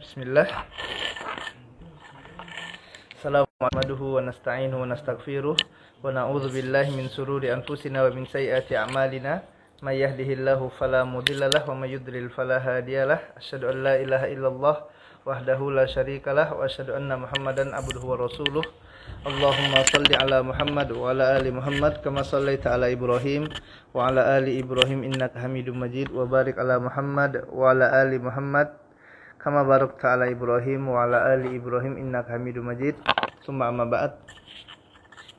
Bismillah. Assalamualaikum wa nasta'inuhu wa nastaghfiruh wa na'udzu billahi min sururi anfusina wa min sayyiati a'malina may yahdihillahu fala mudhillalah wa may yudlil fala hadiyalah. Asyhadu an la ilaha illallah wahdahu la syarikalah wa asyhadu anna Muhammadan abduhu wa rasuluh. Allahumma salli ala Muhammad wa ala ali Muhammad kama sallaita ala Ibrahim wa ala ali Ibrahim innaka Hamidum Majid wa barik ala Muhammad wa ala ali Muhammad kama barakta ala Ibrahim wa ala ali Ibrahim innaka Hamidum Majid. Summa amma ba'd.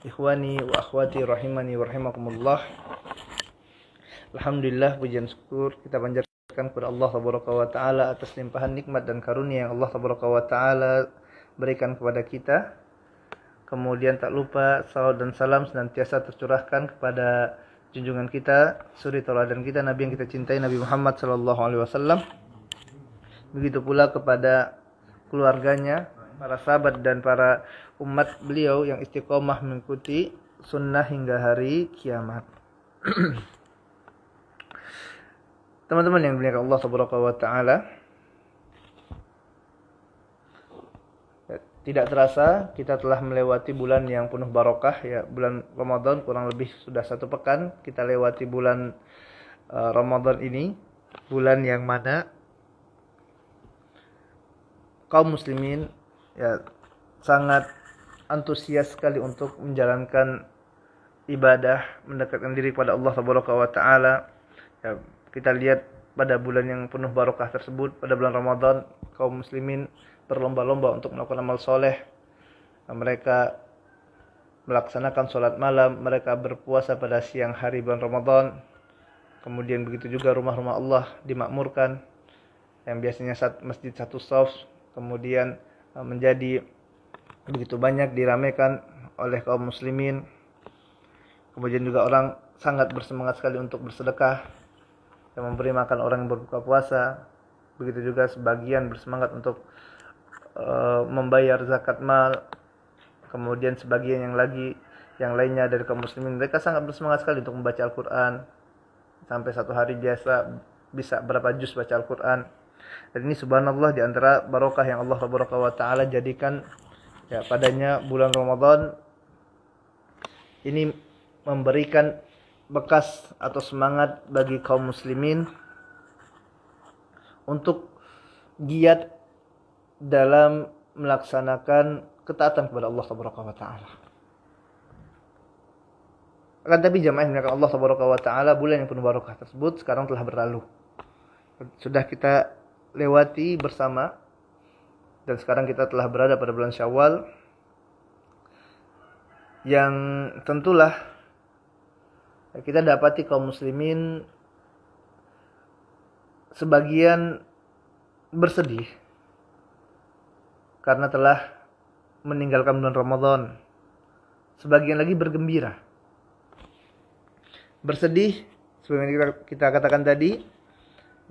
Ikhwani wa akhwati rahimani wa rahimakumullah. Alhamdulillah, pujian syukur kita panjatkan kepada Allah tabaraka wa taala atas limpahan nikmat dan karunia yang Allah tabaraka wa taala berikan kepada kita. Kemudian tak lupa salawat dan salam senantiasa tercurahkan kepada junjungan kita, suri tauladan kita, Nabi yang kita cintai, Nabi Muhammad sallallahu alaihi wasallam. Begitu pula kepada keluarganya, para sahabat dan para umat beliau yang istiqomah mengikuti sunnah hingga hari kiamat. Teman-teman yang dimuliakan Allah subhanahu wa ta'ala, tidak terasa kita telah melewati bulan yang penuh barokah, ya, bulan Ramadan. Kurang lebih sudah 1 pekan kita lewati bulan Ramadan ini, bulan yang mana kaum muslimin ya sangat antusias sekali untuk menjalankan ibadah, mendekatkan diri kepada Allah subhanahu wa ta'ala. Ya, kita lihat pada bulan yang penuh barokah tersebut, pada bulan Ramadan, kaum muslimin berlomba-lomba untuk melakukan amal soleh. Mereka melaksanakan sholat malam, mereka berpuasa pada siang hari bulan Ramadan. Kemudian begitu juga rumah-rumah Allah dimakmurkan, yang biasanya masjid satu shaf, kemudian menjadi begitu banyak diramaikan oleh kaum muslimin. Kemudian juga orang sangat bersemangat sekali untuk bersedekah, yang memberi makan orang yang berbuka puasa. Begitu juga sebagian bersemangat untuk membayar zakat mal. Kemudian sebagian yang lainnya dari kaum muslimin, mereka sangat bersemangat sekali untuk membaca Al-Quran. Sampai satu hari biasa bisa berapa juz baca Al-Quran. Dan ini subhanallah di antara barokah yang Allah subhanahu wa ta'ala jadikan ya padanya bulan Ramadan ini, memberikan bekas atau semangat bagi kaum muslimin untuk giat dalam melaksanakan ketaatan kepada Allah subhanahu wa ta'ala. Akan tapi jamaah yang Allah subhanahu wa ta'ala, bulan yang penuh barokah tersebut sekarang telah berlalu. Sudah kita lewati bersama, dan sekarang kita telah berada pada bulan Syawal, yang tentulah kita dapati kaum muslimin sebagian bersedih karena telah meninggalkan bulan Ramadan. Sebagian lagi bergembira. Bersedih, seperti kita katakan tadi,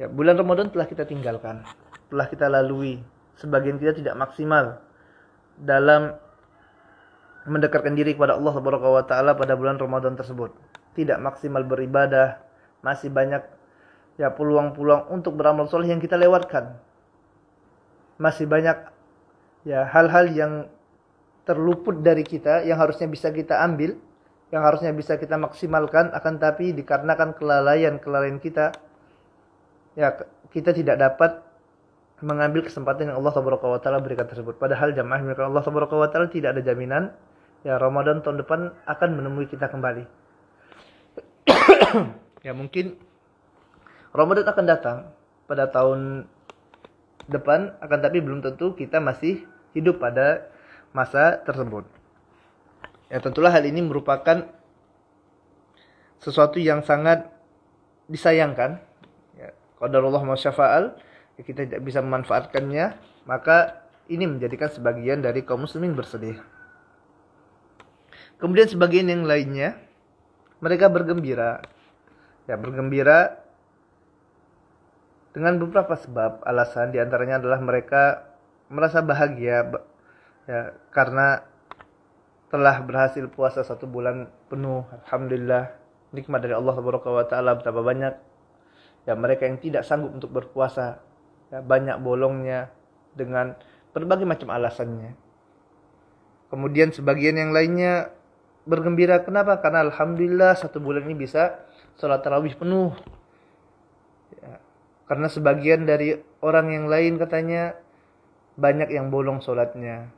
ya, bulan Ramadan telah kita tinggalkan, telah kita lalui. Sebagian kita tidak maksimal dalam mendekatkan diri kepada Allah subhanahu wa ta'ala pada bulan Ramadan tersebut. Tidak maksimal beribadah, masih banyak ya peluang-peluang untuk beramal soleh yang kita lewatkan. Masih banyak ya hal-hal yang terluput dari kita, yang harusnya bisa kita ambil, yang harusnya bisa kita maksimalkan, akan tapi dikarenakan kelalaian kita, ya kita tidak dapat mengambil kesempatan yang Allah subhanahu wa ta'ala berikan tersebut. Padahal jamaah milik Allah subhanahu wa ta'ala tidak ada jaminan ya Ramadan tahun depan akan menemui kita kembali. Ya mungkin Ramadan akan datang pada tahun depan, akan tapi belum tentu kita masih hidup pada masa tersebut. Ya tentulah hal ini merupakan sesuatu yang sangat disayangkan. Ya, qadarullah ma syafa'al, ya, kita tidak bisa memanfaatkannya, maka ini menjadikan sebagian dari kaum muslimin bersedih. Kemudian sebagian yang lainnya mereka bergembira. Ya, bergembira dengan beberapa sebab, alasan. Di antaranya adalah mereka merasa bahagia ya karena telah berhasil puasa 1 bulan penuh. Alhamdulillah, nikmat dari Allah subhanahu wa ta'ala betapa banyak. Ya mereka yang tidak sanggup untuk berpuasa, ya, banyak bolongnya, dengan berbagai macam alasannya. Kemudian sebagian yang lainnya bergembira. Kenapa? Karena alhamdulillah 1 bulan ini bisa sholat tarawih penuh. Ya. Karena sebagian dari orang yang lain katanya banyak yang bolong sholatnya.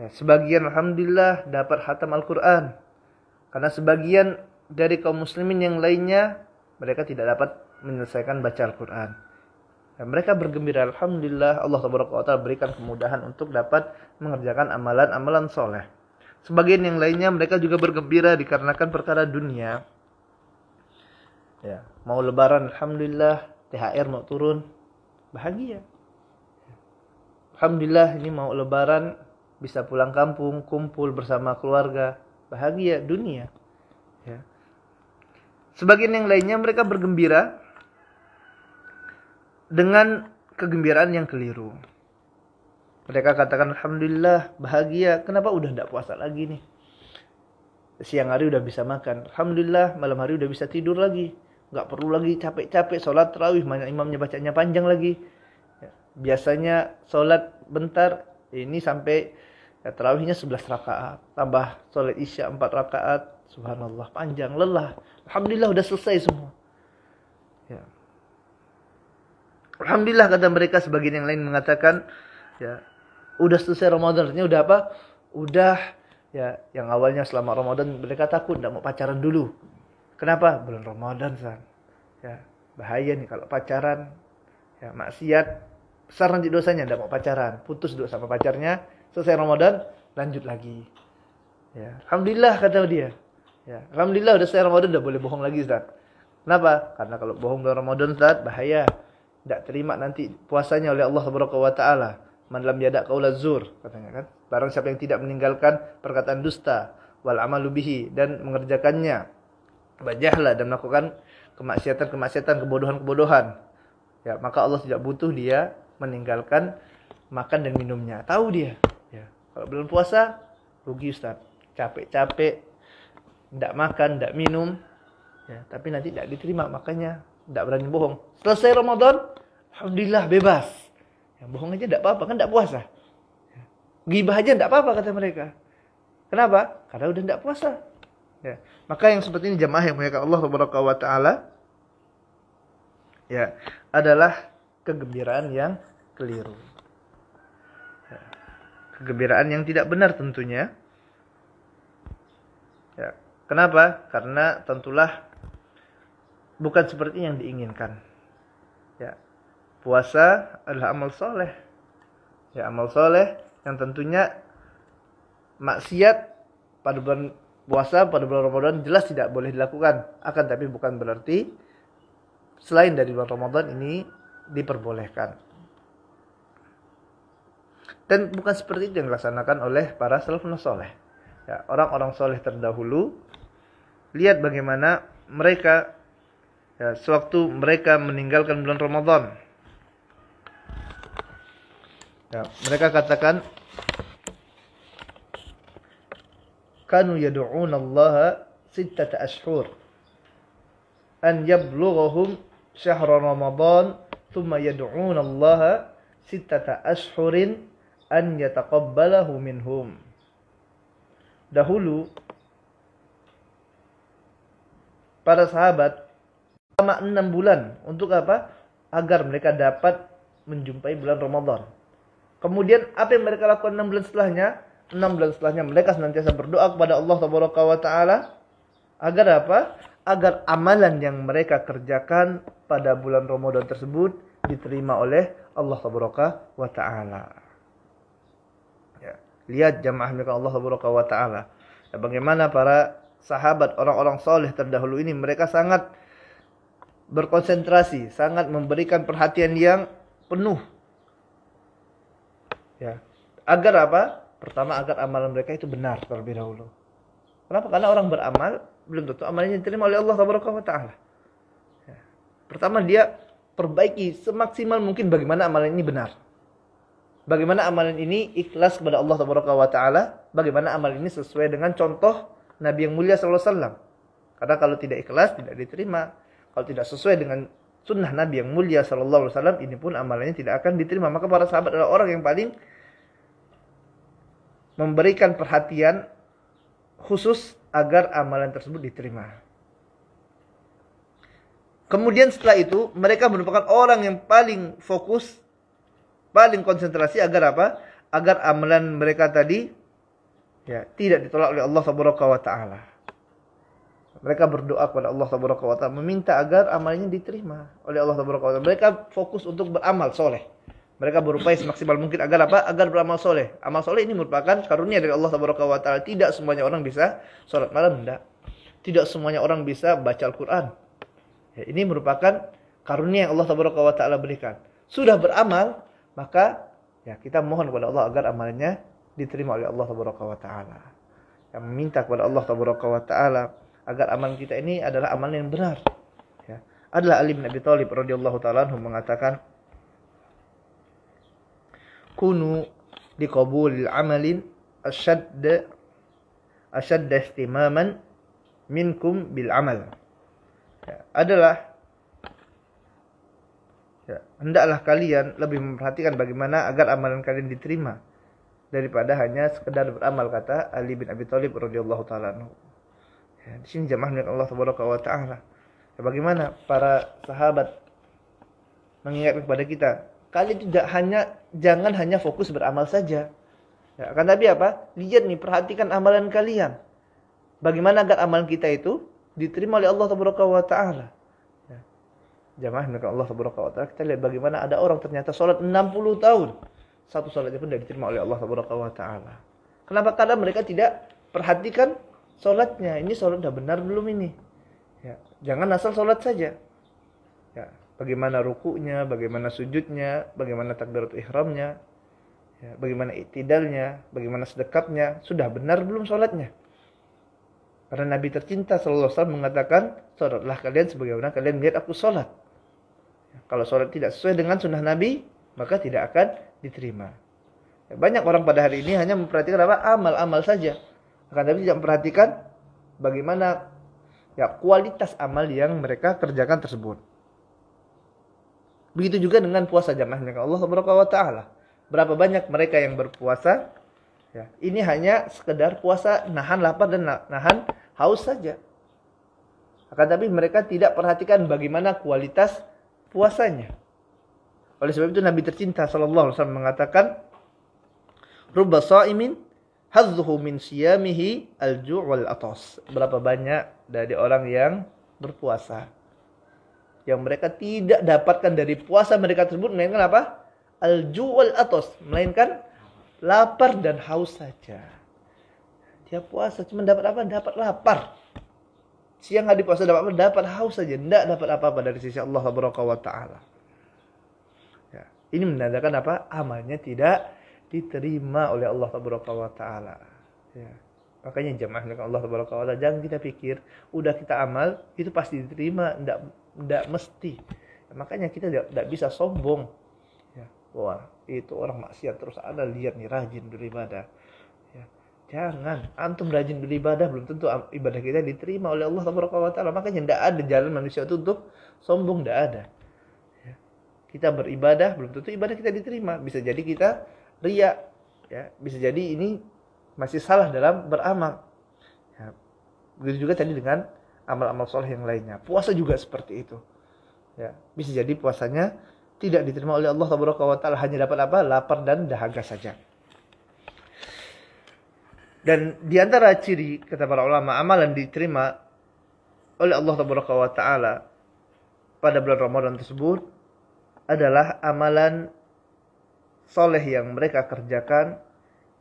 Ya, sebagian alhamdulillah dapat khatam Al-Quran. Karena sebagian dari kaum muslimin yang lainnya mereka tidak dapat menyelesaikan baca Al-Quran. Dan mereka bergembira, alhamdulillah Allah Ta'ala berikan kemudahan untuk dapat mengerjakan amalan-amalan soleh. Sebagian yang lainnya mereka juga bergembira dikarenakan perkara dunia. Ya, mau lebaran alhamdulillah, THR mau turun, bahagia. Alhamdulillah ini mau lebaran bisa pulang kampung, kumpul bersama keluarga, bahagia dunia. Ya. Sebagian yang lainnya mereka bergembira dengan kegembiraan yang keliru. Mereka katakan alhamdulillah bahagia, kenapa udah tidak puasa lagi nih? Siang hari udah bisa makan, alhamdulillah malam hari udah bisa tidur lagi, nggak perlu lagi capek-capek sholat tarawih, mana imamnya bacanya panjang lagi. Ya, biasanya sholat bentar, ini sampai ya, tarawihnya 11 rakaat, tambah sholat isya 4 rakaat, subhanallah panjang, lelah. Alhamdulillah udah selesai semua. Ya. Alhamdulillah kata mereka. Sebagian yang lain mengatakan ya udah selesai Ramadan, artinya udah apa? Udah ya, yang awalnya selama Ramadan mereka takut tidak mau pacaran dulu. Kenapa? Bulan Ramadan san. Ya, bahaya nih kalau pacaran. Ya, maksiat besar nanti dosanya, tidak mau pacaran. Putus dulu sama pacarnya, selesai Ramadan lanjut lagi. Ya, alhamdulillah kata dia. Ya, alhamdulillah udah selesai Ramadan udah boleh bohong lagi Ustaz. Kenapa? Karena kalau bohong bulan Ramadan Ustaz bahaya. Tidak terima nanti puasanya oleh Allah Subhanahu wa taala. Man lam yada' qaula zur, katanya kan. Barang siapa yang tidak meninggalkan perkataan dusta wal amalu bihi, dan mengerjakannya, wajahlah, dan melakukan kemaksiatan-kemaksiatan, kebodohan-kebodohan. Ya, maka Allah tidak butuh dia meninggalkan makan dan minumnya. Tahu dia. Ya, kalau belum puasa rugi Ustaz. Capek-capek tidak makan, tidak minum. Ya, tapi nanti tidak diterima, makanya tidak berani bohong. Selesai Ramadan, alhamdulillah bebas. Yang bohong aja tidak apa-apa, kan tidak puasa. Ghibah aja tidak apa-apa kata mereka. Kenapa? Karena udah tidak puasa. Ya. Maka yang seperti ini jamaah yang muliakan Allah Subhanahu wa taala, ya, adalah kegembiraan yang keliru. Ya. Kegembiraan yang tidak benar tentunya. Ya. Kenapa? Karena tentulah bukan seperti yang diinginkan. Ya. Puasa adalah amal soleh. Ya, amal soleh yang tentunya maksiat pada bulan puasa, pada bulan Ramadan jelas tidak boleh dilakukan. Akan tapi bukan berarti selain dari bulan Ramadan ini diperbolehkan. Dan bukan seperti itu yang dilaksanakan oleh para salafun soleh. Ya, orang-orang soleh terdahulu, lihat bagaimana mereka ya, sewaktu mereka meninggalkan bulan Ramadan. Ya, mereka katakan kanu yad'una Allah sittata ashhur an yablughahum syahr Ramadan thumma yad'una Allah sittata ashhurin an yataqabbalahu minhum. Dahulu para sahabat selama 6 bulan untuk apa? Agar mereka dapat menjumpai bulan Ramadan. Kemudian apa yang mereka lakukan 6 bulan setelahnya? 6 bulan setelahnya mereka senantiasa berdoa kepada Allah Taala agar apa? Agar amalan yang mereka kerjakan pada bulan Ramadan tersebut diterima oleh Allah Taala. Ya, lihat jamaah milik Allah Taala. Ya, bagaimana para sahabat, orang-orang soleh terdahulu ini, mereka sangat berkonsentrasi, sangat memberikan perhatian yang penuh. Ya, agar apa? Pertama, agar amalan mereka itu benar terlebih dahulu. Kenapa? Karena orang beramal belum tentu amalnya diterima oleh Allah Taala. Ya. Pertama, dia perbaiki semaksimal mungkin bagaimana amalan ini benar. Bagaimana amalan ini ikhlas kepada Allah Taala. Bagaimana amalan ini sesuai dengan contoh Nabi yang mulia sallallahu alaihi wasallam. Karena kalau tidak ikhlas tidak diterima. Kalau tidak sesuai dengan sunnah Nabi yang mulia sallallahu alaihi wasallam, ini pun amalannya tidak akan diterima. Maka para sahabat adalah orang yang paling memberikan perhatian khusus agar amalan tersebut diterima. Kemudian setelah itu mereka merupakan orang yang paling fokus, paling konsentrasi agar apa? Agar amalan mereka tadi ya tidak ditolak oleh Allah Subhanahu wa taala. Mereka berdoa kepada Allah Subhanahu wa taala meminta agar amalnya diterima oleh Allah Subhanahu wa taala. Mereka fokus untuk beramal soleh. Mereka berupaya semaksimal mungkin agar apa? Agar beramal soleh. Amal soleh ini merupakan karunia dari Allah Subhanahu wa taala. Tidak semuanya orang bisa salat malam, tidak. Tidak semuanya orang bisa baca Al-Qur'an. Ya, ini merupakan karunia yang Allah Subhanahu wa taala berikan. Sudah beramal, maka ya kita mohon kepada Allah agar amalnya diterima oleh Allah Subhanahu wa taala. Yang meminta kepada Allah Subhanahu wa taala agar amalan kita ini adalah amalan yang benar. Ya. Adalah Ali bin Abi Thalib radhiyallahu taala anhu mengatakan, "Kunu liqabulil amalin ashadda istimaman minkum bil amal." Ya, hendaklah kalian lebih memperhatikan bagaimana agar amalan kalian diterima daripada hanya sekedar beramal, kata Ali bin Abi Thalib radhiyallahu taala anhu. Ya, di sini jamaah milik Allah Subhanahu wa taala. Ya, bagaimana para sahabat mengingatkan kepada kita, kalian jangan hanya fokus beramal saja. Ya, akan tapi apa? Lihat nih, perhatikan amalan kalian. Bagaimana agar amalan kita itu diterima oleh Allah Subhanahu wa taala. Ya. Jamaah milik Allah Subhanahu wa taala, kita lihat bagaimana ada orang ternyata salat 60 tahun. Satu salatnya pun tidak diterima oleh Allah Subhanahu wa taala. Kenapa? Karena mereka tidak perhatikan salatnya. Ini salat sudah benar belum ini? Ya, jangan asal salat saja. Ya, bagaimana ruku'nya, bagaimana sujudnya, bagaimana takbiratul ihramnya, ya, bagaimana iktidalnya, bagaimana sedekapnya, sudah benar belum salatnya? Karena Nabi tercinta sallallahu alaihi wasallam mengatakan, "Salatlah kalian sebagaimana kalian melihat aku salat." Ya, kalau salat tidak sesuai dengan sunnah Nabi, maka tidak akan diterima. Ya, banyak orang pada hari ini hanya memperhatikan apa? Amal-amal saja. Akan tapi tidak memperhatikan bagaimana ya kualitas amal yang mereka kerjakan tersebut. Begitu juga dengan puasa, jamaah milik Allah Subhanahu wa taala. Berapa banyak mereka yang berpuasa? Ya, ini hanya sekedar puasa nahan lapar dan nahan haus saja. Akan tapi mereka tidak perhatikan bagaimana kualitas puasanya. Oleh sebab itu Nabi tercinta sallallahu alaihi wasallam mengatakan, "Rubba sha'imin hazzuhu min siyamihi al-ju' wal atas." Berapa banyak dari orang yang berpuasa yang mereka tidak dapatkan dari puasa mereka tersebut melainkan apa? Al-ju' wal atas, melainkan lapar dan haus saja. Dia puasa cuma dapat apa? Dapat lapar. Siang hari puasa dapat apa? Dapat haus saja, tidak dapat apa-apa dari sisi Allah Subhanahu wa taala. Ya, ini menandakan apa? Amalnya tidak diterima oleh Allah Subhanahu wa taala. Ya. Makanya jamaah dengan Allah Subhanahu wa taala, jangan kita pikir udah kita amal itu pasti diterima, tidak mesti. Ya, makanya kita tidak bisa sombong. Ya, wah, itu orang maksiat terus ada lihat nih rajin beribadah. Ya, jangan, antum rajin beribadah belum tentu ibadah kita diterima oleh Allah Subhanahu wa taala. Makanya tidak ada jalan manusia itu untuk sombong, tidak ada. Ya, kita beribadah belum tentu ibadah kita diterima. Bisa jadi kita riya, ya, bisa jadi ini masih salah dalam beramal. Ya, begitu juga tadi dengan amal-amal soleh yang lainnya. Puasa juga seperti itu. Ya, bisa jadi puasanya tidak diterima oleh Allah Subhanahu wa taala, hanya dapat apa? Lapar dan dahaga saja. Dan di antara ciri kata para ulama amalan diterima oleh Allah Subhanahu wa taala pada bulan Ramadan tersebut adalah amalan soleh yang mereka kerjakan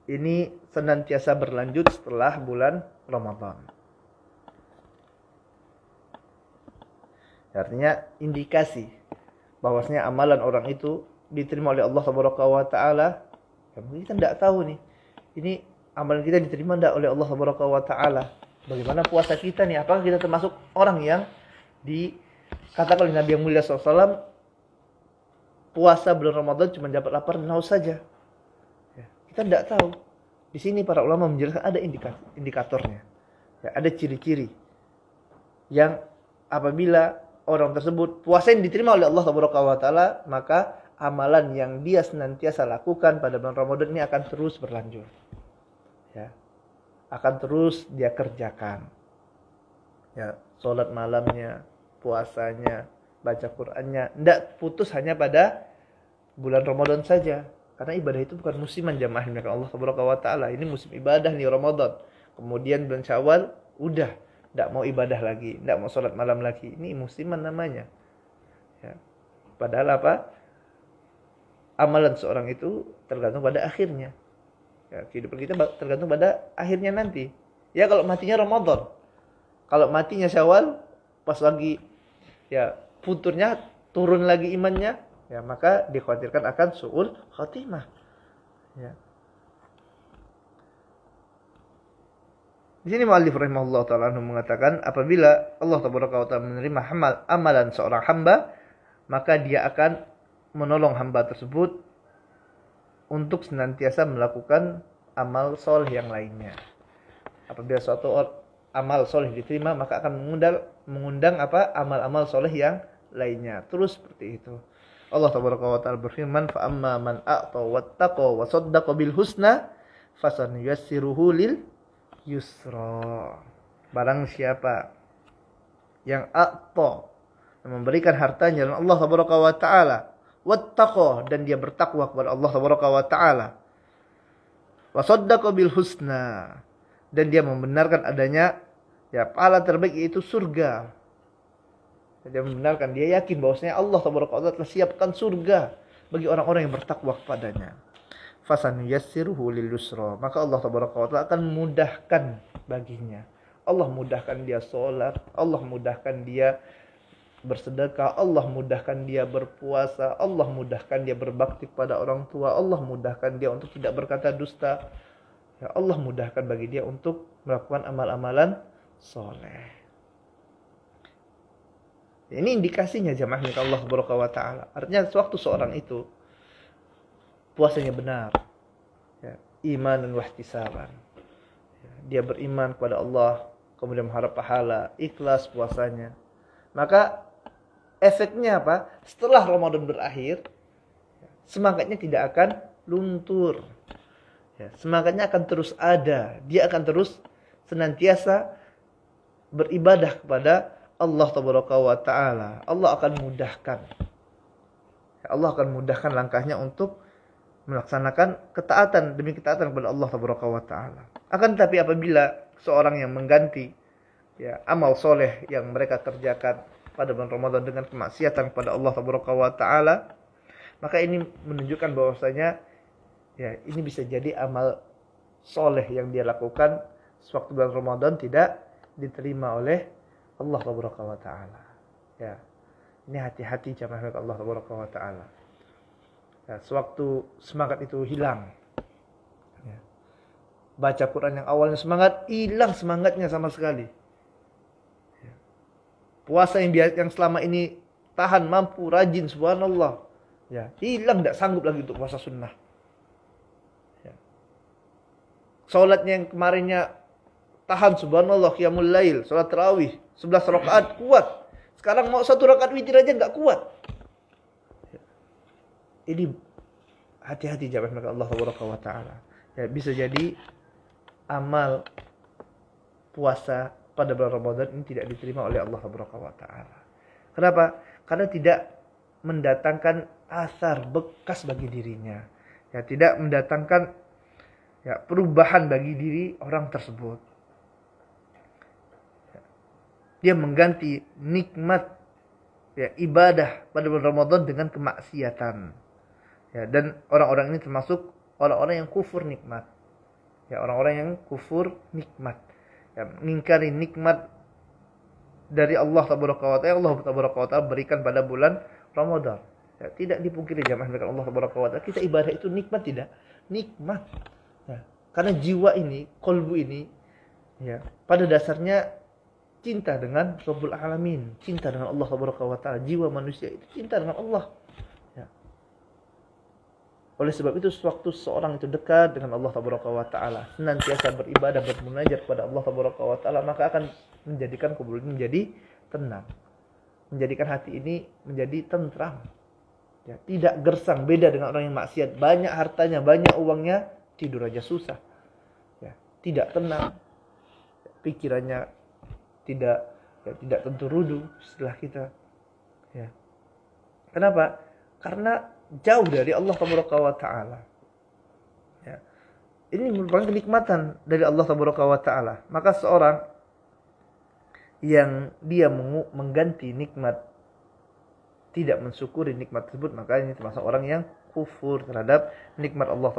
ini senantiasa berlanjut setelah bulan Ramadan. Artinya indikasi bahwasanya amalan orang itu diterima oleh Allah Subhanahu wa taala. Ya, mungkin kita tidak tahu nih. Ini amalan kita diterima tidak oleh Allah Subhanahu wa taala. Bagaimana puasa kita nih? Apakah kita termasuk orang yang dikatakan oleh Nabi yang mulia SAW puasa bulan Ramadan cuma dapat lapar dan haus saja? Ya, kita tidak tahu. Di sini para ulama menjelaskan ada indikatornya. Ya, ada ciri-ciri yang apabila orang tersebut puasa yang diterima oleh Allah Taala, maka amalan yang dia senantiasa lakukan pada bulan Ramadan ini akan terus berlanjut. Ya. Akan terus dia kerjakan. Ya, salat malamnya, puasanya, baca Qur'annya, tidak putus hanya pada bulan Ramadan saja. Karena ibadah itu bukan musiman jamaah yang Allah Taala. Ini musim ibadah nih Ramadan. Kemudian bulan Syawal udah tidak mau ibadah lagi, tidak mau salat malam lagi. Ini musiman namanya. Ya. Padahal apa? Amalan seorang itu tergantung pada akhirnya. Ya, kehidupan kita tergantung pada akhirnya nanti. Ya kalau matinya Ramadan. Kalau matinya Syawal, pas lagi ya futurnya turun lagi imannya, ya maka dikhawatirkan akan su'ul khatimah. Ya. Di sini muallif rahimahullah taala mengatakan apabila Allah taala menerima amalan seorang hamba, maka dia akan menolong hamba tersebut untuk senantiasa melakukan amal soleh yang lainnya. Apabila suatu amal soleh diterima, maka akan mengundang amal-amal soleh yang lainnya. Terus seperti itu. Allah taala berfirman, fa amma man a'ta wattaqa wa saddaqa bil husna fasanuyassiruhu lil yusra. Barang siapa yang a'ta, memberikan hartanya dan Allah taala, wattaqa, dan dia bertakwa kepada Allah taala, wa saddaqa bil husna, dan dia membenarkan adanya ya pahala terbaik yaitu surga. Dia membenarkan, dia yakin bahwasanya Allah taala telah siapkan surga bagi orang-orang yang bertakwa kepadanya. Fasanuyassiruhu lil yusra, maka Allah taala akan memudahkan baginya. Allah mudahkan dia salat, Allah mudahkan dia bersedekah, Allah mudahkan dia berpuasa, Allah mudahkan dia berbakti kepada orang tua, Allah mudahkan dia untuk tidak berkata dusta. Ya, Allah mudahkan bagi dia untuk melakukan amal-amalan soleh. Ini indikasinya jamaah milik Allah Subhanahu wa taala. Artinya sewaktu seorang itu puasanya benar, ya, iman dan wahtisaban. Ya, dia beriman kepada Allah, kemudian mengharap pahala, ikhlas puasanya. Maka efeknya apa? Setelah Ramadan berakhir, semangatnya tidak akan luntur. Ya, semangatnya akan terus ada. Dia akan terus senantiasa beribadah kepada Allah Taala. Allah akan mudahkan. Allah akan mudahkan langkahnya untuk melaksanakan ketaatan demi ketaatan kepada Allah Taala. Akan tetapi apabila seorang yang mengganti ya amal soleh yang mereka kerjakan pada bulan Ramadan dengan kemaksiatan kepada Allah Taala, maka ini menunjukkan bahwasanya ya ini bisa jadi amal soleh yang dia lakukan sewaktu bulan Ramadan tidak diterima oleh Allah Taala. Ya, ini hati-hati jamaah Allah Taala. Ya, sewaktu semangat itu hilang, ya, baca Quran yang awalnya semangat, hilang semangatnya sama sekali. Ya. Puasa yang selama ini tahan, mampu, rajin, subhanallah, ya, hilang, tidak sanggup lagi untuk puasa sunnah. Ya. Salatnya yang kemarinnya tahan, subhanallah, qiyamul lail, salat tarawih, 11 rakaat kuat. Sekarang mau 1 rakaat witir aja enggak kuat. Ini hati-hati jamaah maka Allah Subhanahu wa taala. Ya, bisa jadi amal puasa pada bulan Ramadan ini tidak diterima oleh Allah Subhanahu wa taala. Kenapa? Karena tidak mendatangkan asar bekas bagi dirinya. Ya, tidak mendatangkan ya perubahan bagi diri orang tersebut. Ya. Dia mengganti nikmat ya ibadah pada bulan Ramadan dengan kemaksiatan. Ya, dan orang-orang ini termasuk orang-orang yang kufur nikmat. Ya, orang-orang yang kufur nikmat. Ya, mengingkari nikmat dari Allah Tabaraka wa Ta'ala berikan pada bulan Ramadan. Ya, tidak dipungkiri jamaah dengan Allah Tabaraka wa Ta'ala. Kita ibadah itu nikmat tidak? Nikmat. Ya, karena jiwa ini, kolbu ini, ya, pada dasarnya cinta dengan Rabbul Alamin, cinta dengan Allah Tabaraka wa Ta'ala. Jiwa manusia itu cinta dengan Allah. Oleh sebab itu, sewaktu seorang itu dekat dengan Allah Tabaraka wa Ta'ala, senantiasa beribadah, bermunajat kepada Allah Tabaraka wa Ta'ala, maka akan menjadikan kubur ini menjadi tenang. menjadikan hati ini menjadi tentram. Ya, tidak gersang, beda dengan orang yang maksiat. Banyak hartanya, banyak uangnya, tidur aja susah. Ya, tidak tenang. Pikirannya tidak tentu rudu setelah kita. Ya. Kenapa? Karena jauh dari Allah Taala. Ya. Ini merupakan kenikmatan dari Allah Taala. Maka seorang yang dia mengganti nikmat, tidak mensyukuri nikmat tersebut, maka ini termasuk orang yang kufur terhadap nikmat Allah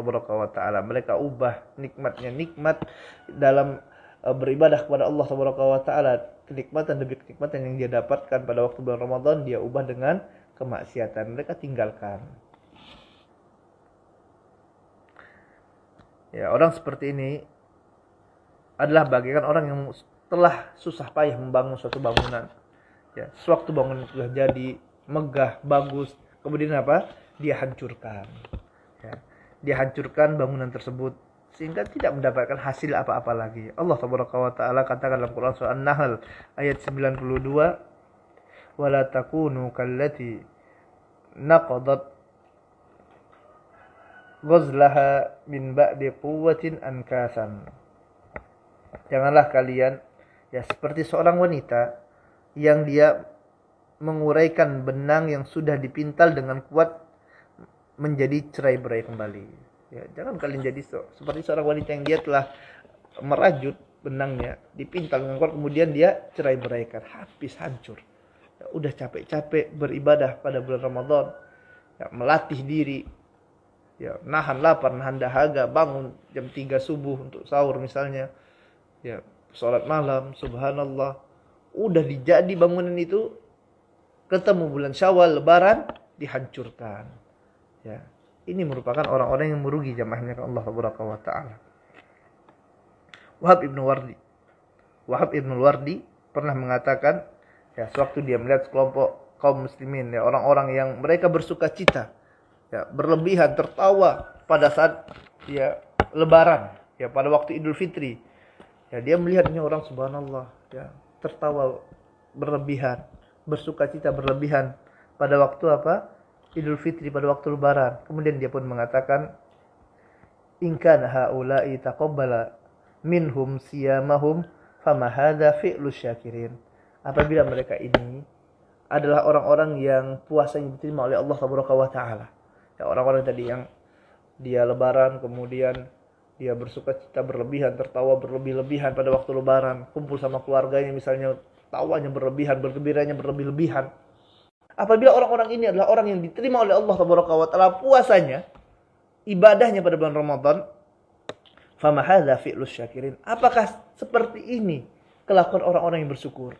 Taala. Mereka ubah nikmatnya nikmat dalam beribadah kepada Allah Taala, kenikmatan demi kenikmatan yang dia dapatkan pada waktu bulan Ramadan, dia ubah dengan kemaksiatan. Mereka tinggalkan. Ya, orang seperti ini adalah bagaikan orang yang telah susah payah membangun suatu bangunan. Ya, sewaktu bangunan sudah jadi megah, bagus, kemudian apa? Dia hancurkan. Ya, dia hancurkan bangunan tersebut sehingga tidak mendapatkan hasil apa-apa lagi. Allah Taala katakan dalam Quran surah An-Nahl ayat 92, "Wala takunu kallati naqadat ghazlaha min ba'di quwwatin ankasan." Janganlah kalian ya seperti seorang wanita yang dia menguraikan benang yang sudah dipintal dengan kuat menjadi cerai-berai kembali. Ya, jangan kalian jadi seperti seorang wanita yang dia telah merajut benangnya, dipintal dengan kuat, kemudian dia cerai-beraikan, habis hancur. Ya, udah capek-capek beribadah pada bulan Ramadan, ya, melatih diri, ya, nahan lapar, nahan dahaga, bangun jam 3 subuh untuk sahur misalnya, ya, sholat malam, subhanallah, udah dijadi bangunan itu, ketemu bulan Syawal, Lebaran, dihancurkan. Ya, ini merupakan orang-orang yang merugi jamaahnya ke Allah Taala. Wahab Ibnu Wardi pernah mengatakan, ya, sewaktu dia melihat sekelompok kaum muslimin, ya, orang-orang yang mereka bersuka cita, ya, berlebihan, tertawa pada saat ya Lebaran, ya, pada waktu Idul Fitri, ya, dia melihatnya orang subhanallah, ya, tertawa berlebihan, bersuka cita berlebihan pada waktu apa? Idul Fitri, pada waktu Lebaran. Kemudian dia pun mengatakan, "In kana haula'i taqabbala minhum siyamahum fama hadza fi'lu syakirin." Apabila mereka ini adalah orang-orang yang puasanya diterima oleh Allah Taala. Ya, orang-orang tadi yang dia Lebaran, kemudian dia bersuka cita berlebihan, tertawa berlebih-lebihan pada waktu Lebaran, kumpul sama keluarganya misalnya, tawanya berlebihan, bergembiranya berlebih-lebihan. Apabila orang-orang ini adalah orang yang diterima oleh Allah Taala puasanya, ibadahnya pada bulan Ramadan, fama hadza fi'lus syakirin. Apakah seperti ini kelakuan orang-orang yang bersyukur?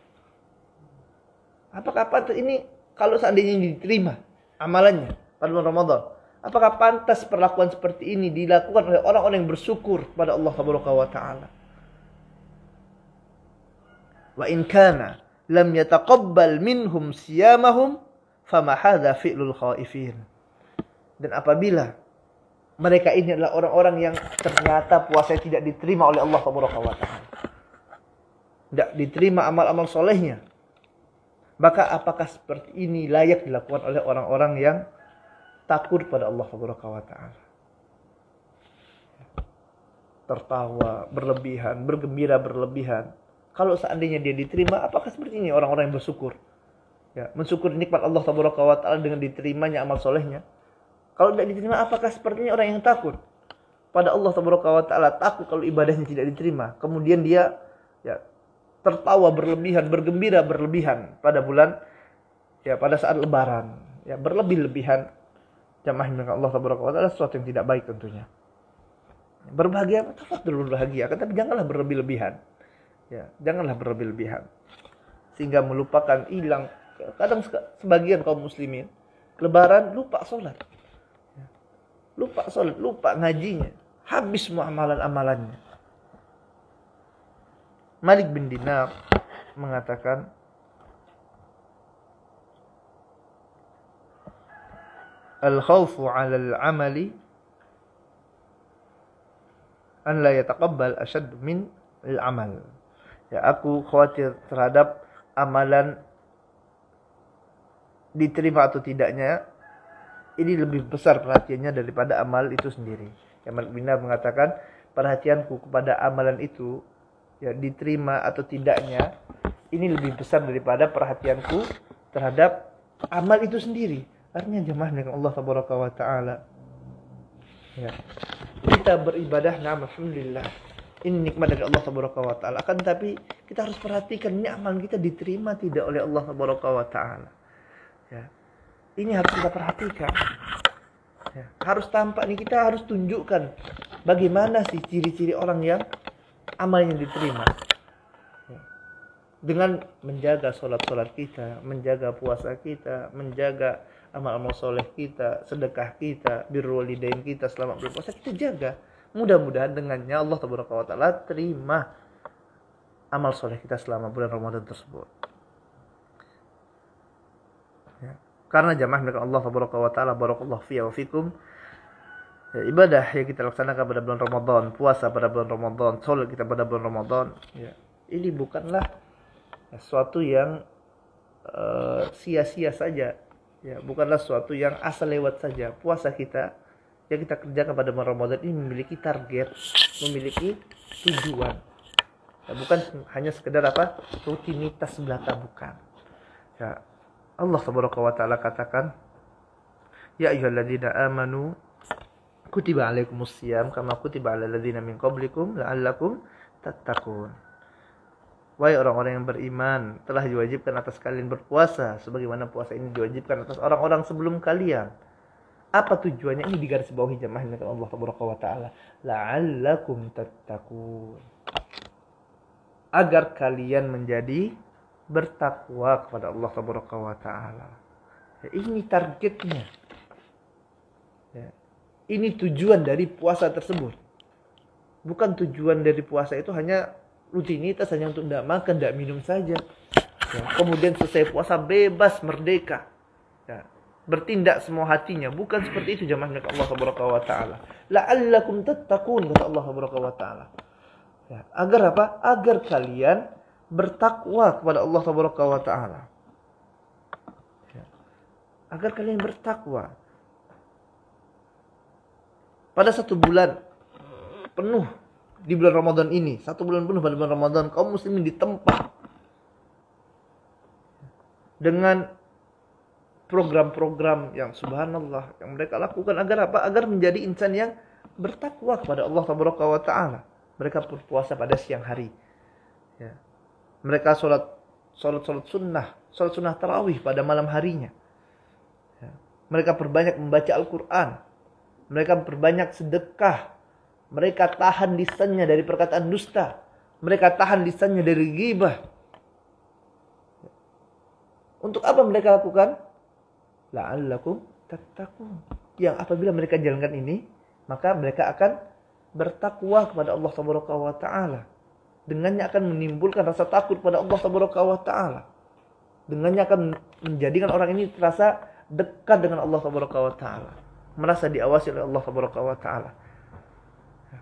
Apakah pantas ini kalau seandainya diterima amalannya pada bulan Ramadan? Apakah pantas perlakuan seperti ini dilakukan oleh orang-orang yang bersyukur pada Allah Taala? Wa in kana lam yataqabbal minhum siyamahum fama hadza fi'lul khaifin. Dan apabila mereka ini adalah orang-orang yang ternyata puasa tidak diterima oleh Allah Taala, tidak diterima amal-amal solehnya, maka apakah seperti ini layak dilakukan oleh orang-orang yang takut pada Allah Taala? Tertawa berlebihan, bergembira berlebihan. Kalau seandainya dia diterima, apakah seperti ini orang-orang yang bersyukur? Ya, mensyukuri nikmat Allah Taala dengan diterimanya amal solehnya. Kalau tidak diterima, apakah sepertinya orang yang takut pada Allah Taala, takut kalau ibadahnya tidak diterima, kemudian dia ya tertawa berlebihan, bergembira berlebihan pada bulan, ya, pada saat Lebaran, ya, berlebih-lebihan. Jamaah yang Allah Taala, sesuatu yang tidak baik tentunya. Berbahagia, tafadhol berbahagia, tapi janganlah berlebih-lebihan. Ya, janganlah berlebih-lebihan sehingga melupakan, hilang. Kadang sebagian kaum muslimin Lebaran lupa sholat, ya, lupa sholat, lupa ngajinya, habis semua amalan-amalannya. Malik bin Dinar mengatakan, al-khawfu 'ala al-'amali an la yataqabbal ashad min al-'amal. Ya, aku khawatir terhadap amalan diterima atau tidaknya, ini lebih besar perhatiannya daripada amal itu sendiri. Yang Malik bin Dinar mengatakan, perhatianku kepada amalan itu, ya diterima atau tidaknya, ini lebih besar daripada perhatianku terhadap amal itu sendiri. Artinya jemaah dengan Allah tabaraka wa taala. Ya. Kita beribadah, alhamdulillah. Ini nikmat dari Allah tabaraka wa taala. Akan tapi kita harus perhatikan ini amal kita diterima tidak oleh Allah tabaraka wa taala. Ya. Ini harus kita perhatikan. Ya. Harus tampak nih, kita harus tunjukkan bagaimana sih ciri-ciri orang yang amalnya diterima. Dengan menjaga sholat-sholat kita, menjaga puasa kita, menjaga amal-amal soleh kita, sedekah kita, birrul walidain kita selama berpuasa, kita jaga. Mudah-mudahan dengannya Allah tabaraka wa taala terima amal soleh kita selama bulan Ramadan tersebut. Ya. Karena jamaah dengan Allah tabaraka wa taala, barakallahu fiya wa fikum. Ya, ibadah yang kita laksanakan pada bulan Ramadan, puasa pada bulan Ramadan, sholat kita pada bulan Ramadan, ya, ini bukanlah sesuatu yang sia-sia saja, ya, bukanlah sesuatu yang asal lewat saja. Puasa kita yang kita kerjakan pada bulan Ramadan ini memiliki target, memiliki tujuan, ya, bukan hanya sekedar rutinitas belaka, bukan. Ya, Allah tabaraka wa taala katakan, ya ayyuhalladzina amanu kutiba alaikumusiyam kama kutiba alal ladzina min qablikum la'allakum tattaqun. Wahai orang-orang yang beriman, telah diwajibkan atas kalian berpuasa sebagaimana puasa ini diwajibkan atas orang-orang sebelum kalian. Apa tujuannya? Ini digarisbawahi jemaah dengan Allah tabaraka wa taala, la'allakum tattaqun. Agar kalian menjadi bertakwa kepada Allah tabaraka wa taala. Ya, ini targetnya. Ya. Ini tujuan dari puasa tersebut. Bukan tujuan dari puasa itu hanya rutinitas, hanya untuk tidak makan, tidak minum saja. Ya, kemudian selesai puasa bebas, merdeka. Ya, bertindak semua hatinya. Bukan seperti itu jemaah dengan Allah tabaraka wa taala. La'allakum tattaqun, kata Allah tabaraka wa taala. Ya, agar apa? Agar kalian bertakwa kepada Allah tabaraka wa taala. Ya, agar kalian bertakwa. Pada satu bulan penuh di bulan Ramadan ini, satu bulan penuh pada bulan Ramadan, kaum muslimin ditempa dengan program-program yang subhanallah yang mereka lakukan agar apa? Agar menjadi insan yang bertakwa kepada Allah tabaraka wa taala. Mereka berpuasa pada siang hari. Ya. Mereka sholat sunnah tarawih pada malam harinya. Ya. Mereka perbanyak membaca Al-Quran. Mereka perbanyak sedekah. Mereka tahan lisannya dari perkataan dusta. Mereka tahan lisannya dari ghibah. Untuk apa mereka lakukan? La'allakum tattaqun. Yang apabila mereka jalankan ini, maka mereka akan bertakwa kepada Allah tabaraka wa taala. Dengannya akan menimbulkan rasa takut pada Allah tabaraka wa taala. Dengannya akan menjadikan orang ini terasa dekat dengan Allah tabaraka wa taala. Merasa diawasi oleh Allah tabaraka wa taala.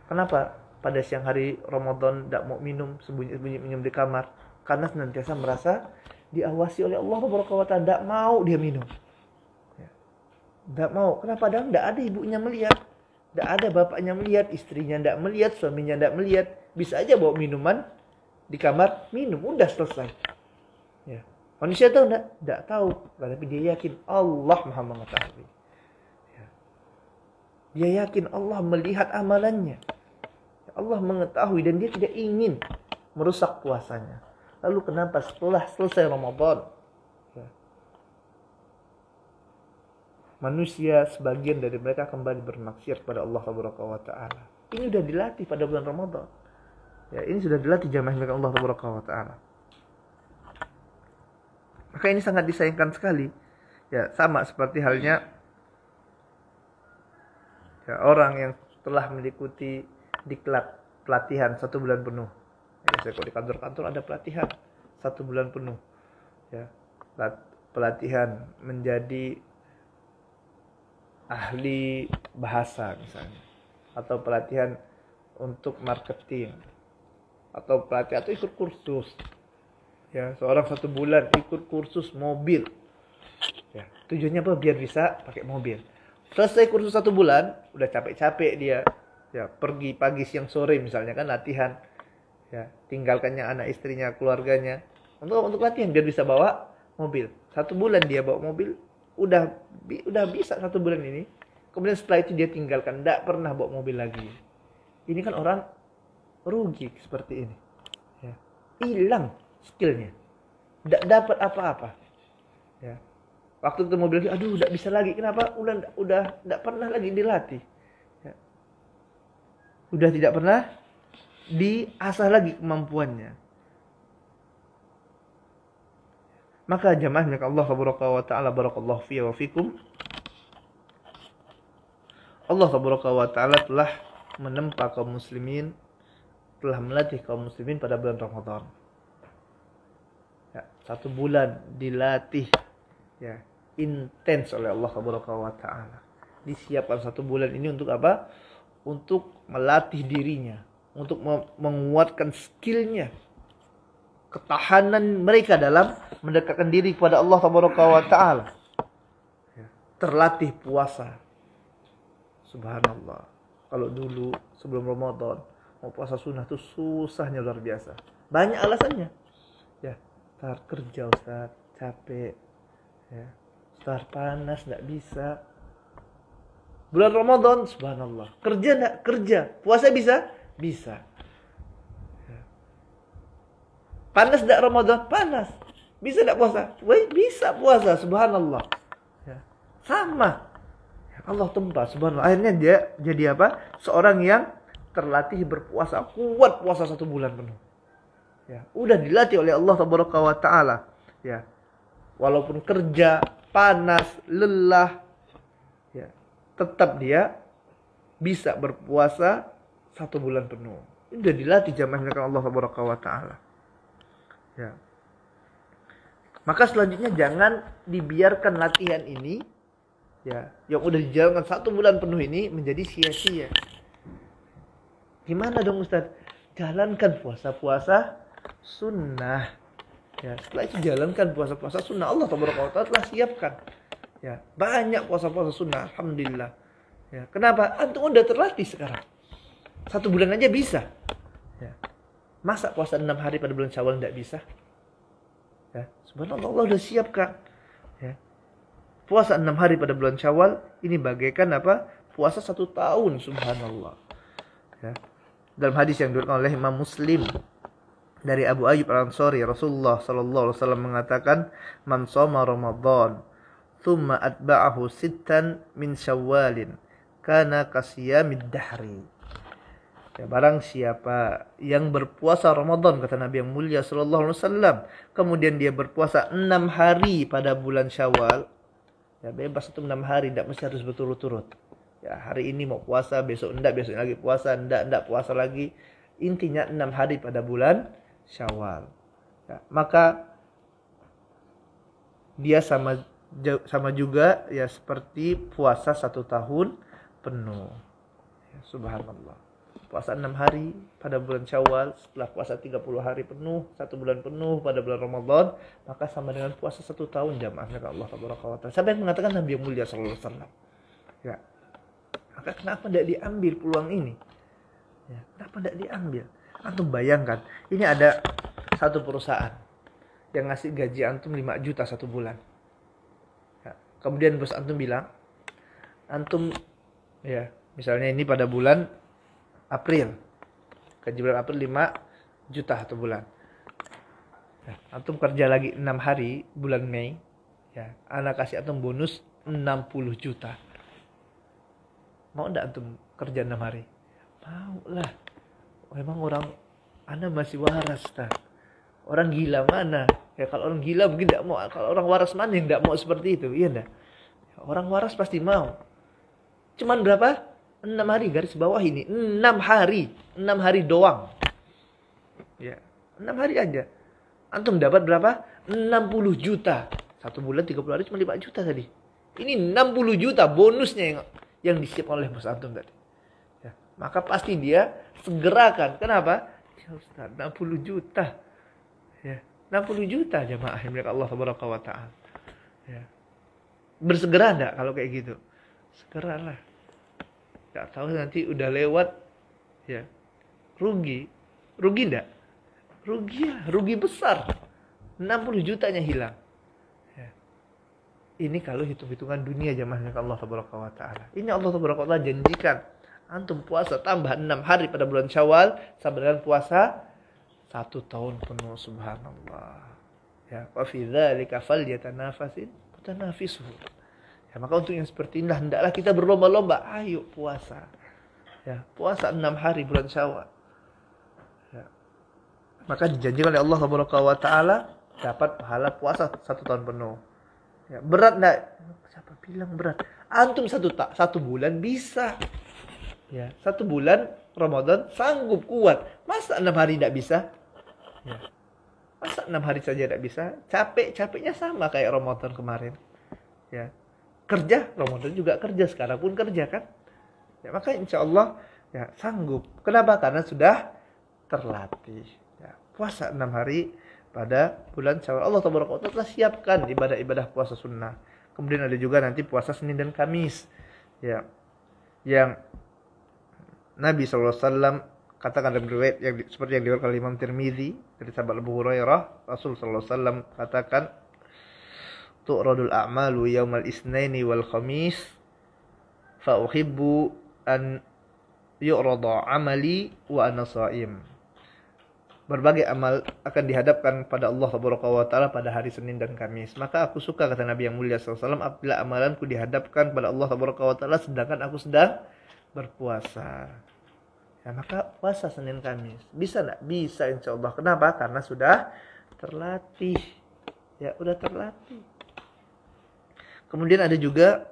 Kenapa pada siang hari Ramadan tidak mau minum, sembunyi-sembunyi minum di kamar? Karena senantiasa merasa diawasi oleh Allah tabaraka wa taala, tidak mau dia minum. Tidak mau. Kenapa? Dan tidak ada ibunya melihat, tidak ada bapaknya melihat, istrinya tidak melihat, suaminya tidak melihat. Bisa aja bawa minuman di kamar, minum, udah selesai. Ya. Manusia tahu enggak? Tidak tahu. Tapi dia yakin Allah Maha mengetahui. Ya. Dia yakin Allah melihat amalannya. Allah mengetahui dan dia tidak ingin merusak puasanya. Lalu kenapa setelah selesai Ramadan, ya, manusia sebagian dari mereka kembali bermaksiat kepada Allah Subhanahu wa taala? Ini sudah dilatih pada bulan Ramadan. Ya, ini sudah dilatih jamaah milik Allah Subhanahu wa taala. Maka ini sangat disayangkan sekali. Ya, sama seperti halnya ya, orang yang telah mengikuti diklat pelatihan 1 bulan penuh. Ya, saya kok di kantor-kantor ada pelatihan 1 bulan penuh. Ya, pelatihan menjadi ahli bahasa misalnya, atau pelatihan untuk marketing, atau pelatihan atau ikut kursus. Ya, seorang 1 bulan ikut kursus mobil. Ya, tujuannya apa? Biar bisa pakai mobil. Selesai kursus 1 bulan, udah capek-capek dia. Ya, pergi pagi siang sore misalnya kan latihan. Ya, tinggalkannya anak istrinya, keluarganya. Untuk latihan biar bisa bawa mobil. 1 bulan dia bawa mobil, udah bisa 1 bulan ini. Kemudian setelah itu dia tinggalkan, tidak pernah bawa mobil lagi. Ini kan orang rugi seperti ini. Ya. Hilang skillnya, tidak dapat apa-apa. Ya. Waktu ketemu mobil lagi, aduh, tidak bisa lagi. Kenapa? Udah tidak pernah lagi dilatih. Ya. Udah tidak pernah diasah lagi kemampuannya. Maka jamaah milik Allah wa ta'ala, barakallahu fiyya wa fikum. Allah wa ta'ala telah menempa kaum muslimin, telah melatih kaum muslimin pada bulan Ramadan. Ya, 1 bulan dilatih, ya, intens oleh Allah wa ta'ala. Disiapkan 1 bulan ini untuk apa? Untuk melatih dirinya, untuk menguatkan skillnya, ketahanan mereka dalam mendekatkan diri kepada Allah wa ta'ala. Ya, terlatih puasa. Subhanallah. Kalau dulu sebelum Ramadan mau puasa sunnah tuh susahnya luar biasa. Banyak alasannya. Ya, Ustaz kerja, Ustaz capek. Ya, Ustaz panas enggak bisa. Bulan Ramadan, subhanallah. Kerja enggak? Kerja. Puasa bisa? Bisa. Ya. Panas enggak Ramadan? Panas. Bisa enggak puasa? Wih, bisa puasa, subhanallah. Ya. Sama. Allah tempa, subhanallah. Akhirnya dia jadi apa? Seorang yang terlatih berpuasa, kuat puasa 1 bulan penuh. Ya, udah dilatih oleh Allah wa ta'ala. Ya. Walaupun kerja, panas, lelah, ya, tetap dia bisa berpuasa 1 bulan penuh. Udah dilatih jamaah Allah wa ta'ala. Ya. Maka selanjutnya jangan dibiarkan latihan ini, ya, yang udah dijalankan 1 bulan penuh ini menjadi sia-sia. Gimana dong Ustaz? Jalankan puasa-puasa sunnah. Ya, setelah itu jalankan puasa-puasa sunnah. Allah telah siapkan. Ya, banyak puasa-puasa sunnah, alhamdulillah. Ya, kenapa? Antum udah terlatih sekarang. 1 bulan aja bisa. Ya. Masa puasa 6 hari pada bulan Syawal tidak bisa? Ya, subhanallah, Allah udah siapkan. Ya. Puasa 6 hari pada bulan Syawal ini bagaikan apa? Puasa 1 tahun, subhanallah. Ya. Dalam hadis yang diriwayatkan oleh Imam Muslim dari Abu Ayyub Al-Ansari, Rasulullah sallallahu alaihi wasallam mengatakan, "Man shoma Ramadan, thumma atba'ahu sittan min Syawalin, kana kasiyamid dahri." Ya, barang siapa yang berpuasa Ramadan, kata Nabi yang mulia sallallahu alaihi wasallam, kemudian dia berpuasa 6 hari pada bulan Syawal, ya bebas itu 6 hari, tidak mesti harus berturut-turut. Ya, hari ini mau puasa, besok enggak, besok lagi puasa, enggak puasa lagi. Intinya 6 hari pada bulan Syawal. Ya, maka dia sama juga ya seperti puasa 1 tahun penuh. Ya, subhanallah. Puasa 6 hari pada bulan Syawal, setelah puasa 30 hari penuh, 1 bulan penuh pada bulan Ramadan, maka sama dengan puasa 1 tahun jamaahnya Allah taala. Sampai mengatakan Nabi yang mulia sallallahu alaihi wasallam. Ya. Maka kenapa tidak diambil peluang ini? Ya, kenapa tidak diambil? Antum bayangkan, ini ada satu perusahaan yang ngasih gaji antum 5 juta 1 bulan. Ya, kemudian bos antum bilang, antum, ya, misalnya ini pada bulan April, gaji bulan April 5 juta 1 bulan. Ya, antum kerja lagi 6 hari bulan Mei, ya, anak kasih antum bonus 60 juta. Mau enggak antum kerja 6 hari? Mau lah. Memang orang Anda masih waras, Ustaz. Orang gila mana? Ya kalau orang gila mungkin enggak mau. Kalau orang waras mana yang enggak mau seperti itu? Iya enggak? Orang waras pasti mau. Cuman berapa? 6 hari, garis bawah ini. 6 hari. 6 hari doang. Ya, 6 hari aja. Antum dapat berapa? 60 juta. 1 bulan 30 hari cuma 5 juta tadi. Ini 60 juta bonusnya yang disiapkan oleh bos antum tadi. Ya, maka pasti dia segerakan. Kenapa? Ya Ustaz, 60 juta. Ya, 60 juta jamaah yang milik Allah subhanahu wa ta'ala. Ya. Bersegera enggak kalau kayak gitu? Segeralah. Enggak tahu nanti udah lewat ya. Rugi. Rugi enggak? Rugi ya, rugi besar. 60 jutanya hilang. Ya. Ini kalau hitung-hitungan dunia jamaahnya Allah Tabaraka wa Ta'ala. Ini Allah Tabaraka wa Ta'ala janjikan. Antum puasa tambah 6 hari pada bulan Syawal sama dengan puasa 1 tahun penuh, subhanallah. Ya, wa fi dzalika falyatanafasil mutanafisun. Ya, maka untuk yang seperti inilah hendaklah kita berlomba-lomba. Ayo puasa. Ya, puasa 6 hari bulan Syawal. Ya. Maka dijanjikan oleh Allah Subhanahu wa taala dapat pahala puasa 1 tahun penuh. Ya, berat enggak? Siapa bilang berat? Antum satu bulan bisa. Ya, 1 bulan Ramadan sanggup kuat. Masa 6 hari enggak bisa? Ya. Masa 6 hari saja tidak bisa? Capeknya sama kayak Ramadan kemarin. Ya. Kerja, Ramadan juga kerja, sekarang pun kerja kan? Ya, maka insya Allah ya sanggup. Kenapa? Karena sudah terlatih. Ya, puasa 6 hari pada bulan Syawal. Allah telah siapkan ibadah-ibadah puasa sunnah. Kemudian ada juga nanti puasa Senin dan Kamis. Ya. Yang Nabi SAW katakan dalam riwayat yang seperti yang diriwayatkan oleh Imam Tirmizi dari sahabat Abu Hurairah, Rasul sallallahu alaihi wasallam katakan, "Tu'radul a'malu yaumal isnaini wal khamis, fa uhibbu an yu'rada 'amali wa ana sha'im." Berbagai amal akan dihadapkan pada Allah Subhanahu wa taala pada hari Senin dan Kamis. Maka aku suka, kata Nabi yang mulia sallallahu alaihi wasallam, apabila amalanku dihadapkan pada Allah Subhanahu wa taala sedangkan aku sedang berpuasa. Ya, maka puasa Senin Kamis. Bisa enggak? Bisa insyaallah. Kenapa? Karena sudah terlatih. Ya, udah terlatih. Kemudian ada juga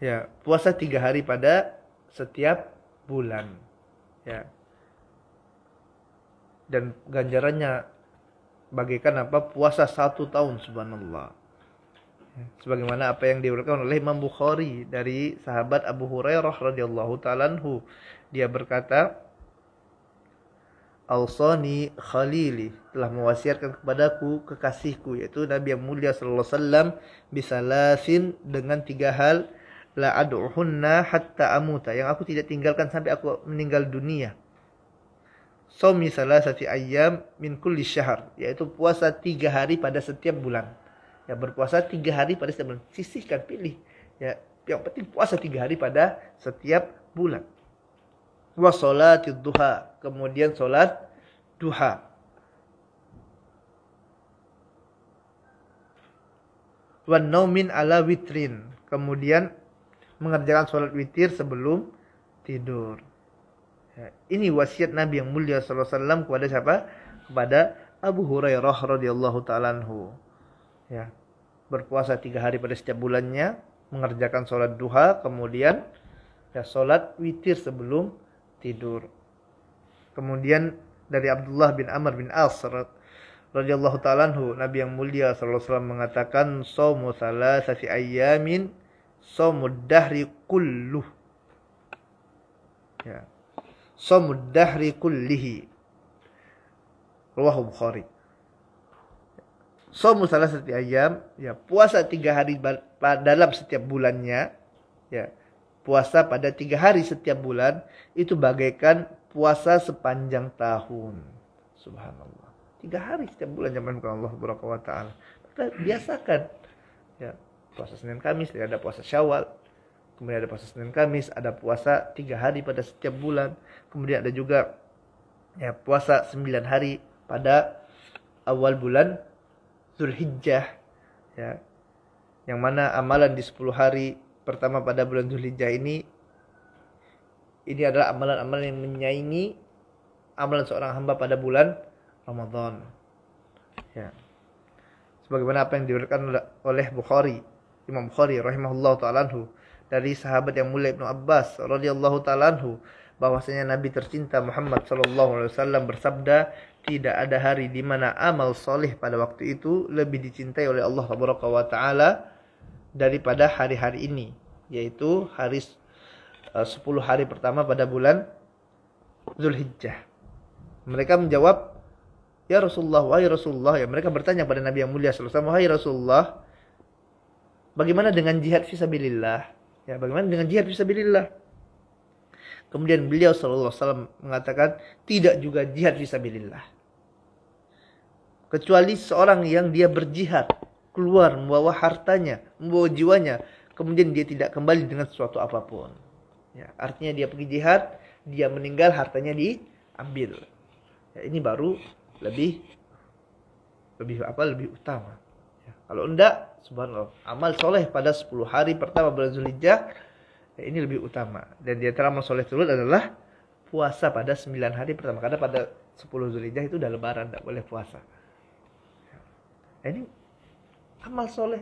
ya, puasa 3 hari pada setiap bulan. Ya. Dan ganjarannya bagaikan apa? Puasa 1 tahun, subhanallah. Sebagaimana apa yang diriwayatkan oleh Imam Bukhari dari sahabat Abu Hurairah radhiyallahu ta'ala anhu, dia berkata, "Awsani khalili, telah mewasiatkan kepadaku kekasihku, yaitu Nabi yang mulia sallallahu alaihi wasallam, bisalasin, dengan 3 hal, la ad'uhunna hatta amuta, yang aku tidak tinggalkan sampai aku meninggal dunia. Shaumi salasati ayyam min kulli syahr, yaitu puasa 3 hari pada setiap bulan. Ya, berpuasa 3 hari pada setiap bulan. Sisihkan, pilih. Ya, yang penting puasa 3 hari pada setiap bulan. Wa sholatid duha, kemudian sholat duha. Wa naumin ala witrin, kemudian mengerjakan sholat witir sebelum tidur. Ya, ini wasiat Nabi yang mulia sallallahu alaihi wasallam kepada siapa? Kepada Abu Hurairah radhiyallahu ta'ala anhu. Ya, berpuasa 3 hari pada setiap bulannya, mengerjakan sholat duha, kemudian ya sholat witir sebelum tidur. Kemudian dari Abdullah bin Amr bin As radhiyallahu ta'ala anhu, Nabi yang mulia sallallahu alaihi wasallam mengatakan, "Shaumu salasati ayyamin shaumud dahri kulluh." Ya. Shaumud dahri kullihi. Rawahu Bukhari. Shaumu salasati ayyam, ya, puasa 3 hari dalam setiap bulannya, ya. Puasa pada 3 hari setiap bulan itu bagaikan puasa sepanjang tahun. Subhanallah. 3 hari setiap bulan zaman Allah Subhanahu wa taala. Kita biasakan. Ya, puasa Senin Kamis, ada puasa Syawal. Kemudian ada puasa Senin Kamis, ada puasa 3 hari pada setiap bulan. Kemudian ada juga ya puasa 9 hari pada awal bulan Zulhijjah, ya, yang mana amalan di 10 hari pertama pada bulan Zulhijjah ini adalah amalan-amalan yang menyaingi amalan seorang hamba pada bulan Ramadan. Ya. Sebagaimana apa yang diberikan oleh Bukhari, Imam Bukhari rahimahullah ta'ala anhu, dari sahabat yang mulia Ibnu Abbas radhiyallahu ta'ala anhu, bahwasanya Nabi tercinta Muhammad sallallahu alaihi wasallam bersabda, tidak ada hari di mana amal soleh pada waktu itu lebih dicintai oleh Allah Subhanahu wa taala daripada hari-hari ini, yaitu hari 10 hari pertama pada bulan Zulhijjah. Mereka menjawab, "Ya Rasulullah, wahai Rasulullah," ya, mereka bertanya pada Nabi yang mulia sallallahu alaihi wasallam, "Wahai Rasulullah, Bagaimana dengan jihad fisabilillah? Ya, bagaimana dengan jihad fisabilillah? Kemudian beliau sallallahu alaihi wasallam mengatakan tidak juga jihad fisabilillah. Kecuali seorang yang dia berjihad, keluar membawa hartanya, membawa jiwanya, kemudian dia tidak kembali dengan sesuatu apapun. Ya, artinya dia pergi jihad, dia meninggal, hartanya diambil. Ya, ini baru lebih utama. Ya, kalau enggak, subhanallah, amal soleh pada 10 hari pertama bulan Zulhijjah, ya, ini lebih utama. Dan di antara amal soleh tersebut adalah puasa pada 9 hari pertama. Karena pada 10 Zulhijjah itu udah lebaran, tidak boleh puasa. Ya, ini amal soleh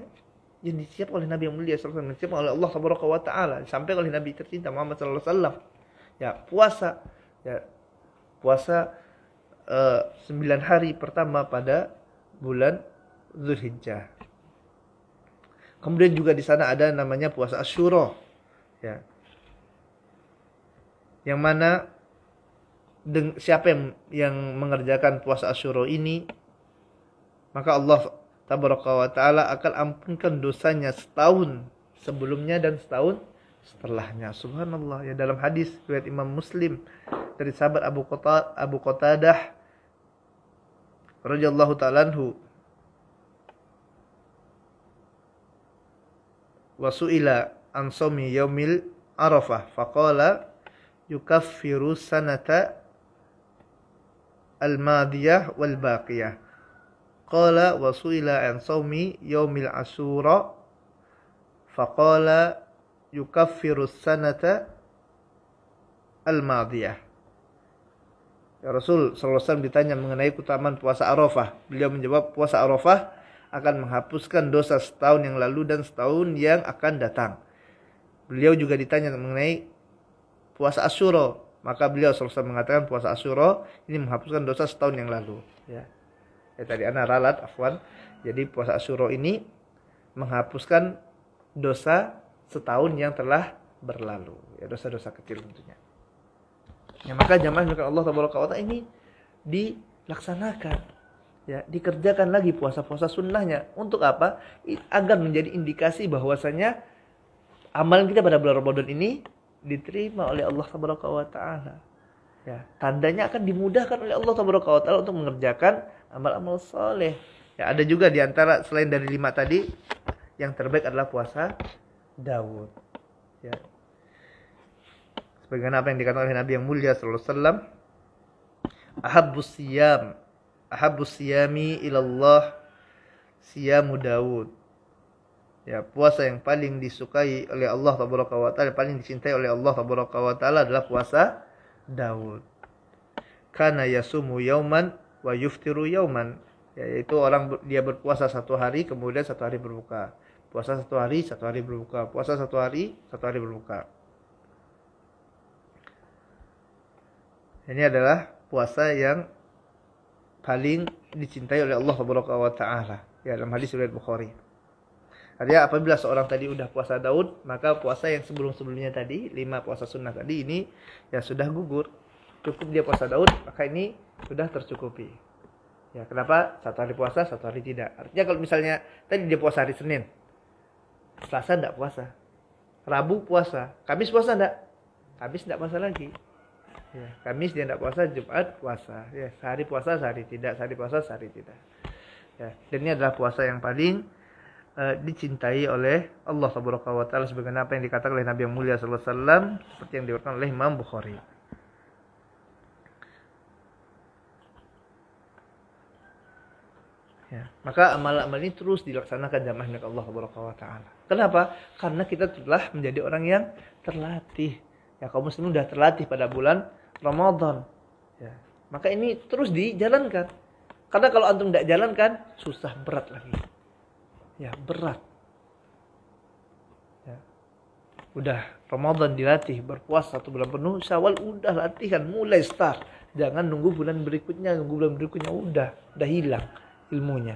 yang disiap oleh Nabi yang mulia sallallahu alaihi wasallam, disiap oleh Allah subhanahu wa taala, disampaikan oleh Nabi tercinta Muhammad sallallahu alaihi wasallam. Ya, puasa. Ya, puasa 9 hari pertama pada bulan Zulhijjah. Kemudian juga di sana ada namanya puasa Asyura. Ya. Yang mana siapa yang mengerjakan puasa Asyura ini, maka Allah tabaraka wa taala akan ampunkan dosanya setahun sebelumnya dan setahun setelahnya. Subhanallah. Ya, dalam hadis riwayat Imam Muslim dari sahabat Abu Qatadah radhiyallahu ta'ala anhu, wa su'ila an shaumi yaumil Arafah faqala yukaffiru sanata al-madiyah wal baqiyah. Qala wa su'ila an shaumi yaumil Asyura faqala yukaffiru sanata al-madiyah. Ya, Rasul sallallahu alaihi wasallam ditanya mengenai keutamaan puasa Arafah. Beliau menjawab, puasa Arafah akan menghapuskan dosa setahun yang lalu dan setahun yang akan datang. Beliau juga ditanya mengenai puasa Asyura, maka beliau sallallahu alaihi wasallam mengatakan puasa Asyura ini menghapuskan dosa setahun yang lalu. Ya. Tadi ana ralat afwan. Jadi puasa Asyura ini menghapuskan dosa setahun yang telah berlalu. Ya, dosa-dosa kecil tentunya. Ya, maka jamaah Allah tabaraka wa taala ini dilaksanakan. Ya, dikerjakan lagi puasa-puasa sunnahnya. Untuk apa? Agar menjadi indikasi bahwasanya amalan kita pada bulan Ramadan ini diterima oleh Allah tabaraka wa taala. Ya, tandanya akan dimudahkan oleh Allah tabaraka wa taala untuk mengerjakan amal-amal soleh. Ya, ada juga di antara selain dari 5 tadi, yang terbaik adalah puasa Daud. Ya. Sebagaimana apa yang dikatakan oleh Nabi yang mulia sallallahu alaihi wasallam, ahabbus siyami ilallah siyamu Daud. Ya, puasa yang paling disukai oleh Allah tabaraka wa taala, paling dicintai oleh Allah tabaraka wa taala adalah puasa Daud. Kana yasumu yauman wa yuftiru yauman. Ya, yaitu orang dia berpuasa 1 hari kemudian 1 hari berbuka. Puasa 1 hari, 1 hari berbuka. Puasa 1 hari, 1 hari berbuka. Ini adalah puasa yang paling dicintai oleh Allah Subhanahu wa taala. Ya, dalam hadis riwayat Bukhari. Artinya apabila seorang tadi udah puasa Daud, maka puasa yang sebelum-sebelumnya tadi, 5 puasa sunnah tadi ini ya sudah gugur. Cukup dia puasa Daud, maka ini sudah tercukupi. Ya, kenapa? 1 hari puasa, 1 hari tidak. Artinya kalau misalnya tadi dia puasa hari Senin, Selasa tidak puasa, Rabu puasa, Kamis puasa tidak? Kamis tidak puasa lagi. Ya, Kamis dia tidak puasa, Jumat puasa. Ya, sehari puasa, sehari tidak, sehari puasa, sehari tidak. Ya, dan ini adalah puasa yang paling dicintai oleh Allah Subhanahu wa taala sebagaimana apa yang dikatakan oleh Nabi yang mulia sallallahu alaihi wasallam seperti yang diriwayatkan oleh Imam Bukhari. Ya, maka amal-amal ini terus dilaksanakan jamaah milik Allah Subhanahu wa taala. Kenapa? Karena kita telah menjadi orang yang terlatih. Ya, kaum muslimin sudah terlatih pada bulan Ramadan. Ya, maka ini terus dijalankan. Karena kalau antum tidak jalankan, susah, berat lagi. Ya, berat. Ya. Udah Ramadan dilatih, berpuasa 1 bulan penuh, Syawal udah latihan, mulai start. Jangan nunggu bulan berikutnya, udah hilang ilmunya.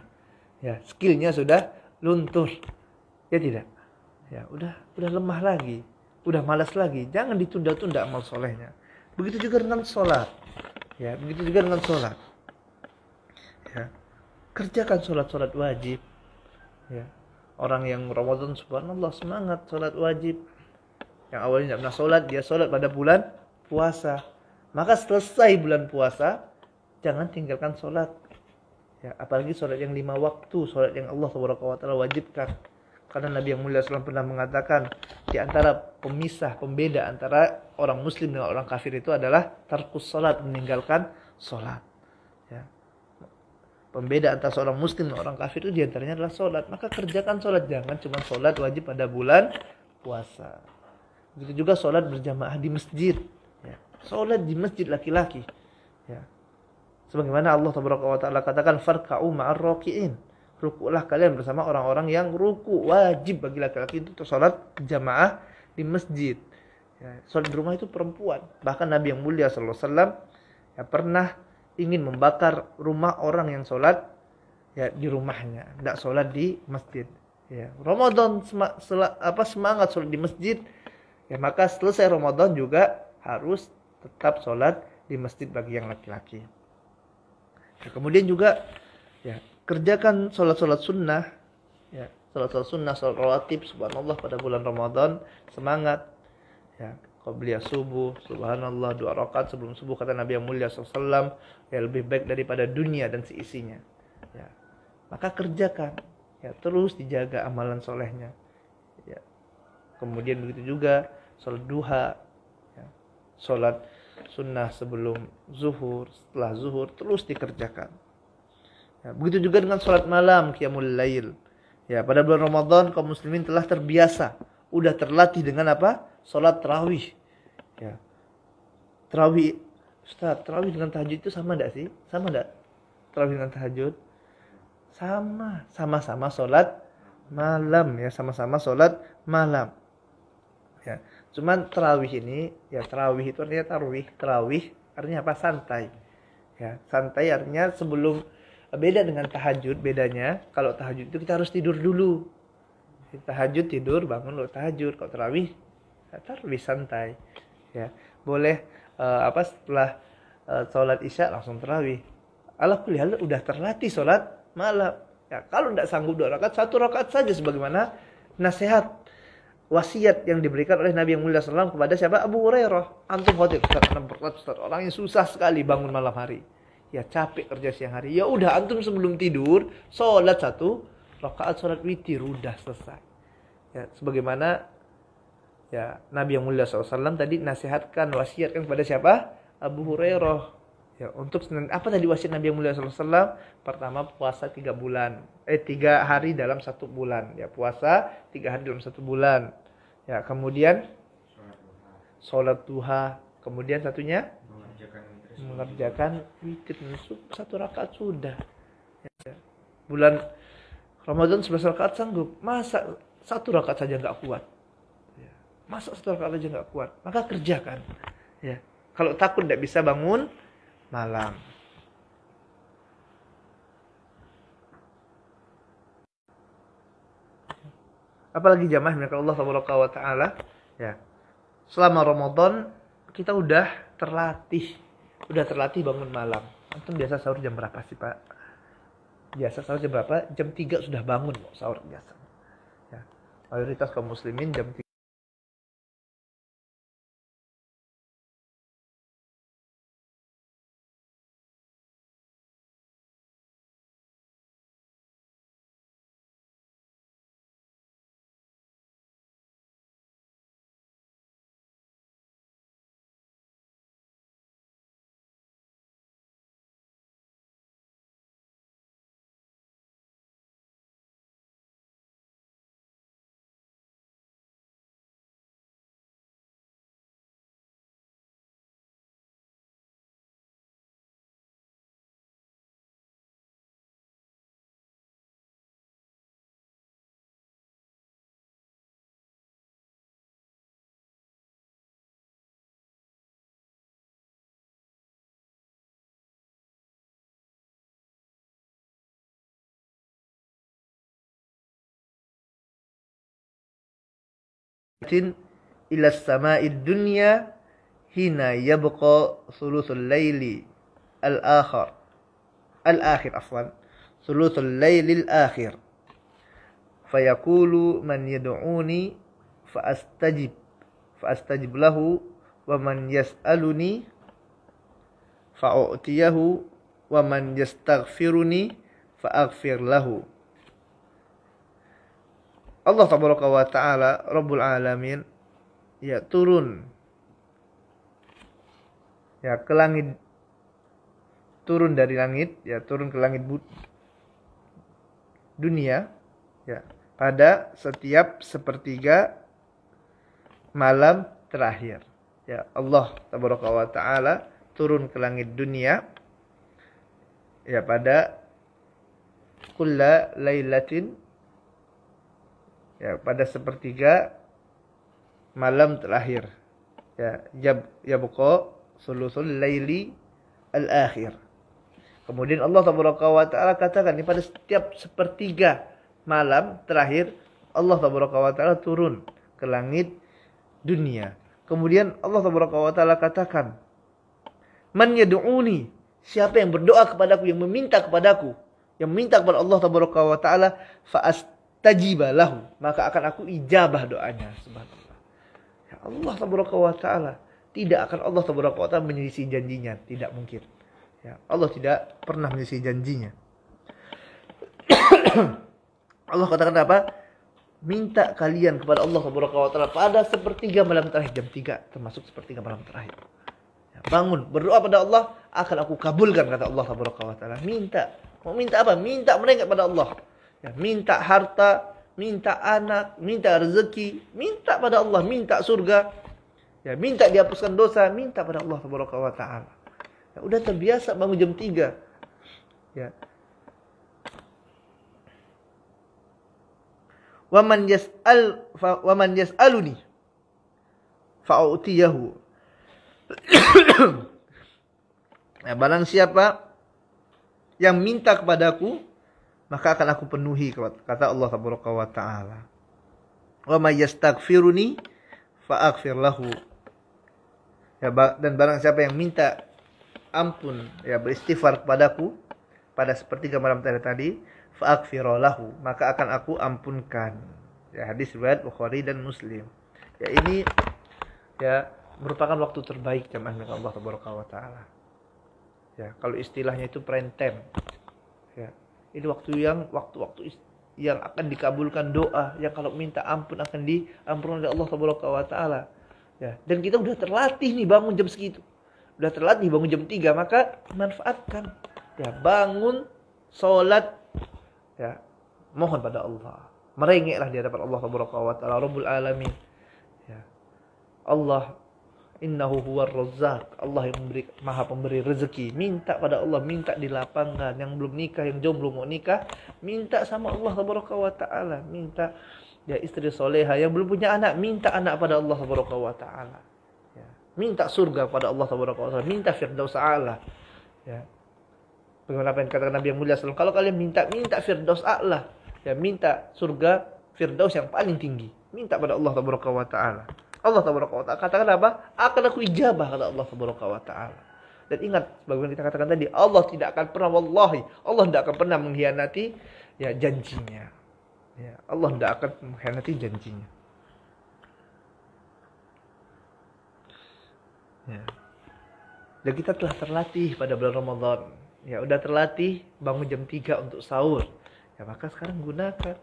Ya, skillnya sudah luntur. Ya tidak? Ya, udah lemah lagi, udah malas lagi. Jangan ditunda-tunda amal solehnya. Begitu juga dengan sholat. Ya, begitu juga dengan sholat. Ya. Kerjakan sholat wajib. Ya. Orang yang Ramadan subhanallah semangat sholat wajib. Yang awalnya tidak pernah sholat, dia sholat pada bulan puasa. Maka selesai bulan puasa, jangan tinggalkan sholat. Ya, apalagi sholat yang 5 waktu, sholat yang Allah SWT wajibkan. Karena Nabi yang mulia SAW pernah mengatakan, di antara pemisah, pembeda antara orang muslim dengan orang kafir itu adalah tarkus sholat, meninggalkan sholat. Ya. Pembeda antara seorang muslim dan orang kafir itu diantaranya adalah sholat. Maka kerjakan sholat, jangan cuma sholat wajib pada bulan puasa. Begitu juga sholat berjamaah di masjid. Ya. Sholat di masjid laki-laki. Ya. Sebagaimana Allah Taala katakan, farka'u ma'ar raki'in. Rukuklah kalian bersama orang-orang yang ruku. Wajib bagi laki-laki itu sholat jamaah di masjid. Ya. Sholat di rumah itu perempuan. Bahkan Nabi yang mulia SAW ya, pernah ingin membakar rumah orang yang sholat ya di rumahnya, tidak sholat di masjid. Ya, Ramadan semangat sholat di masjid, ya maka selesai Ramadan juga harus tetap sholat di masjid bagi yang laki-laki. Ya, kemudian juga ya kerjakan sholat-sholat sunnah, ya sholat-sholat sunnah, sholat rawatib, subhanallah pada bulan Ramadan semangat. Ya, qabliyah subuh, subhanallah 2 rakaat sebelum subuh kata Nabi yang mulia SAW, ya lebih baik daripada dunia dan seisinya. Ya. Maka kerjakan, ya terus dijaga amalan solehnya. Ya. Kemudian begitu juga sholat duha, ya. Sholat sunnah sebelum zuhur, setelah zuhur terus dikerjakan. Ya. Begitu juga dengan sholat malam, qiyamul lail. Ya, pada bulan Ramadan kaum muslimin telah terbiasa, udah terlatih dengan apa? Sholat tarawih. Ya. Tarawih, Ustaz, tarawih dengan tahajud itu sama enggak sih? Sama enggak? Tarawih dengan tahajud? Sama, sama-sama sholat malam ya, sama-sama sholat malam. Ya. Cuman tarawih ini, ya tarawih itu artinya tarawih artinya apa? Santai. Ya, santai artinya sebelum, beda dengan tahajud, bedanya kalau tahajud itu kita harus tidur dulu. Tahajud tidur, bangun lo tahajud. Kalau tarawih santai. Ya, boleh setelah sholat isya langsung tarawih. Alhamdulillah udah terlatih sholat malam. Ya, kalau tidak sanggup 2 rakaat, 1 rakaat saja sebagaimana nasihat wasiat yang diberikan oleh Nabi yang mulia SAW kepada siapa? Abu Hurairah. Antum khawatir, Ustaz, orang yang susah sekali bangun malam hari. Ya capek kerja siang hari. Ya udah antum sebelum tidur sholat 1 rakaat sholat witir, udah selesai. Ya, sebagaimana ya Nabi yang mulia SAW tadi nasihatkan, wasiatkan kepada siapa? Abu Hurairah. Ya, untuk apa tadi wasiat Nabi yang mulia SAW? Pertama, puasa 3 bulan. 3 hari dalam 1 bulan. Ya, puasa 3 hari dalam 1 bulan. Ya, kemudian sholat duha. Kemudian satunya mengerjakan witir 1 rakaat sudah. Ya. Bulan Ramadan 11 rakaat sanggup. Masa 1 rakaat saja enggak kuat? Ya. Masa 1 rakaat saja enggak kuat? Maka kerjakan. Ya. Kalau takut tidak bisa bangun malam. Apalagi jamaah mereka Allah Taala, ya. Selama Ramadan kita udah terlatih bangun malam. Antum biasa sahur jam berapa sih, Pak? Biasa sahur jam berapa? Jam 3 sudah bangun kok sahur biasa. Ya. Mayoritas kaum muslimin jam 3. Ila sama'id dunya hina yabqa thuluthul laili al-akhir thuluthul lailil akhir Fayaqulu man yad'uni fa'astajib lahu wa man yas'aluni fa'u'tiyahu wa man yastaghfiruni fa'aghfir lahu. Allah tabaraka wa ta'ala Rabbul Alamin ya turun ya ke langit, turun dari langit, ya turun ke langit dunia ya pada setiap sepertiga malam terakhir. Ya Allah tabaraka wa ta'ala turun ke langit dunia ya pada kulla lailatin, ya pada sepertiga malam terakhir. Ya yabqa sulusul laili al-akhir. Kemudian Allah tabaraka wa ta'ala katakan pada setiap sepertiga malam terakhir Allah tabaraka wa ta'ala turun ke langit dunia. Kemudian Allah tabaraka wa ta'ala katakan, man yad'uni, siapa yang berdoa kepadaku, yang meminta kepadaku, yang meminta kepada Allah tabaraka wa ta'ala, fa'astajiba lahu, maka akan aku ijabah doanya. Subhanallah. Ya Allah tabaraka wa ta'ala, tidak akan Allah tabaraka wa ta'ala menyelisih janjinya, tidak mungkin. Ya, Allah tidak pernah menyelisih janjinya. Allah katakan apa? Minta kalian kepada Allah tabaraka wa ta'ala pada sepertiga malam terakhir, jam 3 termasuk sepertiga malam terakhir. Ya, bangun, berdoa pada Allah, akan aku kabulkan, kata Allah tabaraka wa ta'ala. Minta. Mau minta apa? Minta mereka kepada Allah. Ya, minta harta, minta anak, minta rezeki, minta pada Allah, minta surga. Ya, minta dihapuskan dosa, minta pada Allah tabaraka wa ta'ala. Ya, udah terbiasa bangun jam 3. Ya. Wa man yas'aluni fa'utiyahu. Nah, barang siapa yang minta kepadaku, maka akan aku penuhi, kata Allah tabaraka wa ta'ala. Wa may yastaghfiruni fa'aghfir lahu. Ya, dan barang siapa yang minta ampun, ya beristighfar kepadaku pada sepertiga malam tadi, fa'aghfir lahu, maka akan aku ampunkan. Ya, hadis riwayat Bukhari dan Muslim. Ya, ini ya merupakan waktu terbaik jamaah dengan Allah tabaraka wa ta'ala. Ya, kalau istilahnya itu prime time. Ya, ini waktu yang akan dikabulkan doa, yang kalau minta ampun akan diampuni oleh Allah tabaraka wa ta'ala. Ya, dan kita udah terlatih nih bangun jam segitu. Udah terlatih bangun jam 3, maka manfaatkan. Ya, bangun, sholat, ya, mohon pada Allah. Merengeklah di hadapan Allah tabaraka wa ta'ala Rabbul Alamin. Ya. Allah innahu huwar razzaq. Allah yang maha pemberi rezeki. Minta pada Allah, minta di lapangan. Yang belum nikah, yang jomblo mau nikah, minta sama Allah tabaraka wa ta'ala. Minta ya istri soleha. Yang belum punya anak, minta anak pada Allah tabaraka wa ta'ala. Ya. Minta surga pada Allah tabaraka wa ta'ala. Minta firdaus a'la. Ya. Bagaimana apa yang katakan Nabi yang mulia SAW, kalau kalian minta firdaus a'la. Ya, minta surga firdaus yang paling tinggi. Minta pada Allah tabaraka wa ta'ala. Allah tabaraka wa ta'ala katakan apa? Akan aku ijabah, kata Allah tabaraka wa ta'ala. Dan ingat, sebagaimana kita katakan tadi, Allah tidak akan pernah, wallahi, Allah tidak akan pernah mengkhianati ya janjinya. Ya, Allah tidak akan mengkhianati janjinya. Ya. Dan kita telah terlatih pada bulan Ramadan. Ya, udah terlatih bangun jam 3 untuk sahur. Ya, maka sekarang gunakan.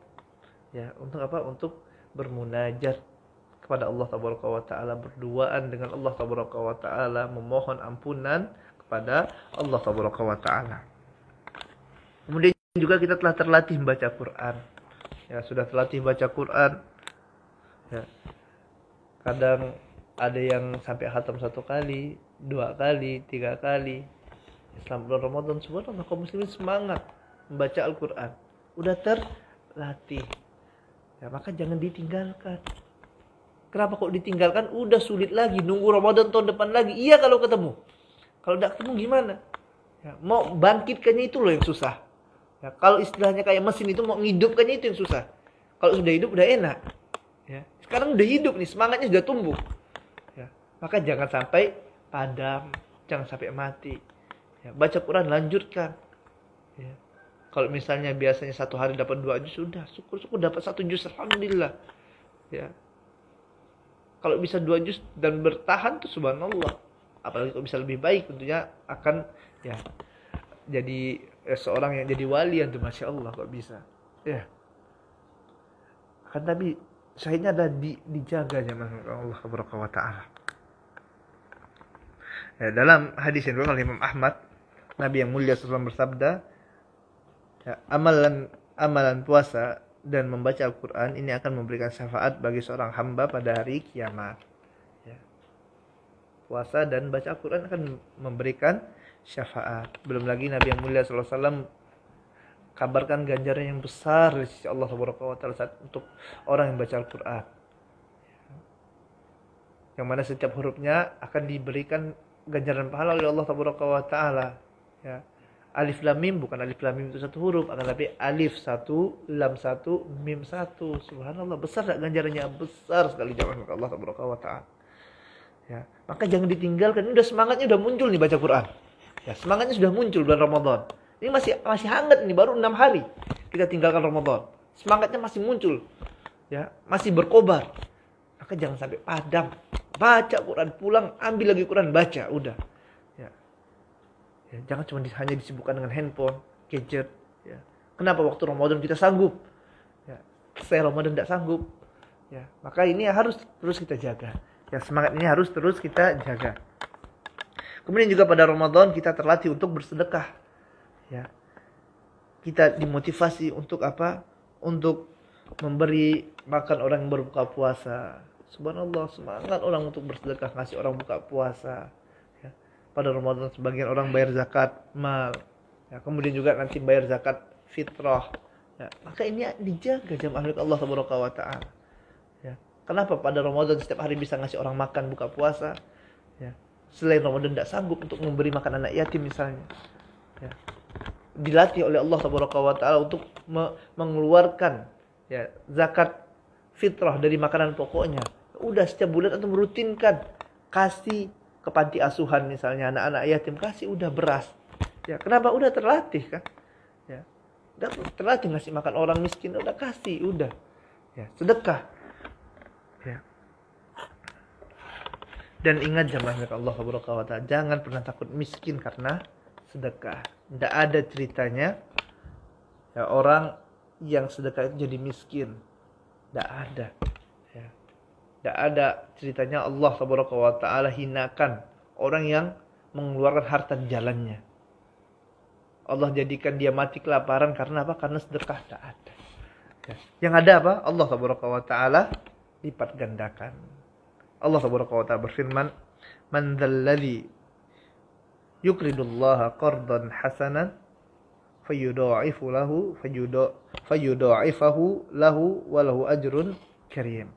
Ya, untuk apa? Untuk bermunajat kepada Allah tabaraka wa ta'ala, berduaan dengan Allah tabaraka wa ta'ala, memohon ampunan kepada Allah tabaraka wa ta'ala. Kemudian juga kita telah terlatih membaca Quran. Ya, sudah terlatih baca Quran. Ya. Kadang ada yang sampai khatam 1 kali, 2 kali, 3 kali. Selama bulan Ramadan, subhanallah, kaum muslimin semangat membaca Al-Quran. Udah terlatih. Ya, maka jangan ditinggalkan. Kenapa kok ditinggalkan? Udah sulit lagi, nunggu Ramadan tahun depan lagi. Iya kalau ketemu. Kalau tidak ketemu gimana? Ya, mau bangkitkannya itu loh yang susah. Ya, kalau istilahnya kayak mesin itu, mau ngidupkannya itu yang susah. Kalau sudah hidup udah enak. Ya, sekarang udah hidup nih, semangatnya sudah tumbuh. Ya, maka jangan sampai padam, jangan sampai mati. Ya, baca Quran lanjutkan. Ya. Kalau misalnya biasanya satu hari dapat 2 juz, sudah syukur-syukur dapat 1 juz, alhamdulillah. Ya. Kalau bisa 2 juz dan bertahan tuh subhanallah. Apalagi kalau bisa lebih baik, tentunya akan ya jadi seorang yang jadi wali yang masya Allah kok bisa. Ya. Kan tapi syahidnya ada dijaga jamaah Allah subhanahu wa ta'ala. Ya, dalam hadis yang diriwayatkan oleh Imam Ahmad, Nabi yang mulia SAW bersabda, ya, amalan puasa dan membaca Al-Quran ini akan memberikan syafaat bagi seorang hamba pada hari kiamat. Ya. Puasa dan baca Al-Quran akan memberikan syafaat. Belum lagi Nabi yang mulia SAW kabarkan ganjaran yang besar dari sisi Allah Subhanahu wa taala untuk orang yang baca Al-Quran. Yang mana setiap hurufnya akan diberikan ganjaran pahala oleh Allah Subhanahu wa taala. Ya. Alif lam mim bukan alif lam mim itu satu huruf, akan tapi alif satu, lam satu, mim satu. Subhanallah, besar tak ganjarannya? Besar sekali jamaah Allah Subhanahu wa taala. Ya, maka jangan ditinggalkan. Ini udah semangatnya udah muncul nih baca Quran. Ya, semangatnya sudah muncul bulan Ramadan. Ini masih hangat nih, baru 6 hari kita tinggalkan Ramadan. Semangatnya masih muncul. Ya, masih berkobar. Maka jangan sampai padam. Baca Quran, pulang ambil lagi Quran, baca, udah. Ya. Ya, jangan cuma hanya disibukkan dengan handphone, gadget. Ya. Kenapa waktu Ramadan kita sanggup? Ya. Setelah Ramadan tidak sanggup. Ya. Maka ini harus terus kita jaga. Ya, semangat ini harus terus kita jaga. Kemudian juga pada Ramadan kita terlatih untuk bersedekah. Ya. Kita dimotivasi untuk apa? Untuk memberi makan orang yang berbuka puasa. Subhanallah, semangat orang untuk bersedekah, ngasih orang buka puasa. Ya. Pada Ramadan sebagian orang bayar zakat mal. Ya. Kemudian juga nanti bayar zakat fitrah. Ya. Maka ini dijaga jamaah Allah Subhanahu wa taala. Ya. Kenapa pada Ramadan setiap hari bisa ngasih orang makan buka puasa? Ya. Selain Ramadan tidak sanggup untuk memberi makan anak yatim misalnya. Ya. Dilatih oleh Allah Subhanahu wa taala untuk mengeluarkan ya zakat fitrah dari makanan pokoknya. Udah setiap bulan atau merutinkan kasih ke panti asuhan misalnya anak-anak yatim, kasih udah beras. Ya, kenapa? Udah terlatih kan? Ya. Udah terlatih ngasih makan orang miskin, udah kasih, udah. Ya, sedekah. Ya. Dan ingat jamaah Allah Subhanahu wa taala, jangan pernah takut miskin karena sedekah. Tidak ada ceritanya ya orang yang sedekah itu jadi miskin. Tidak ada. Ya. Tidak ada ceritanya Allah Subhanahu wa taala hinakan orang yang mengeluarkan harta di jalannya. Allah jadikan dia mati kelaparan karena apa? Karena sedekah. Tidak ada. Ya. Yang ada apa? Allah Subhanahu wa taala lipat gandakan. Allah Subhanahu wa taala berfirman, "Man dzalladzi yuqridullaha qardan hasanan fayudha'ifu lahu fayudha'ifahu lahu wa lahu ajrun karim."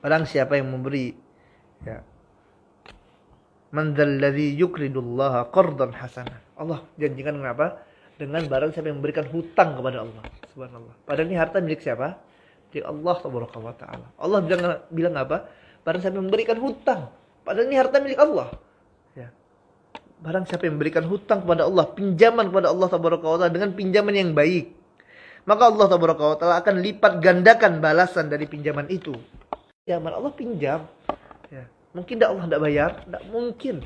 Barang siapa yang memberi ya, man dzalladzi yuqridullaha qardan hasanan. Allah janjikan dengan apa? Dengan barang siapa yang memberikan hutang kepada Allah. Subhanallah. Padahal ini harta milik siapa? Milik Allah Subhanahu wa taala. Allah bilang apa? Barang siapa yang memberikan hutang. Padahal ini harta milik Allah. Ya. Barang siapa yang memberikan hutang kepada Allah, pinjaman kepada Allah Subhanahu wa taala dengan pinjaman yang baik, maka Allah Subhanahu wa taala akan lipat gandakan balasan dari pinjaman itu. Ya, Allah pinjam. Ya. Mungkin Allah tidak bayar? Tidak mungkin.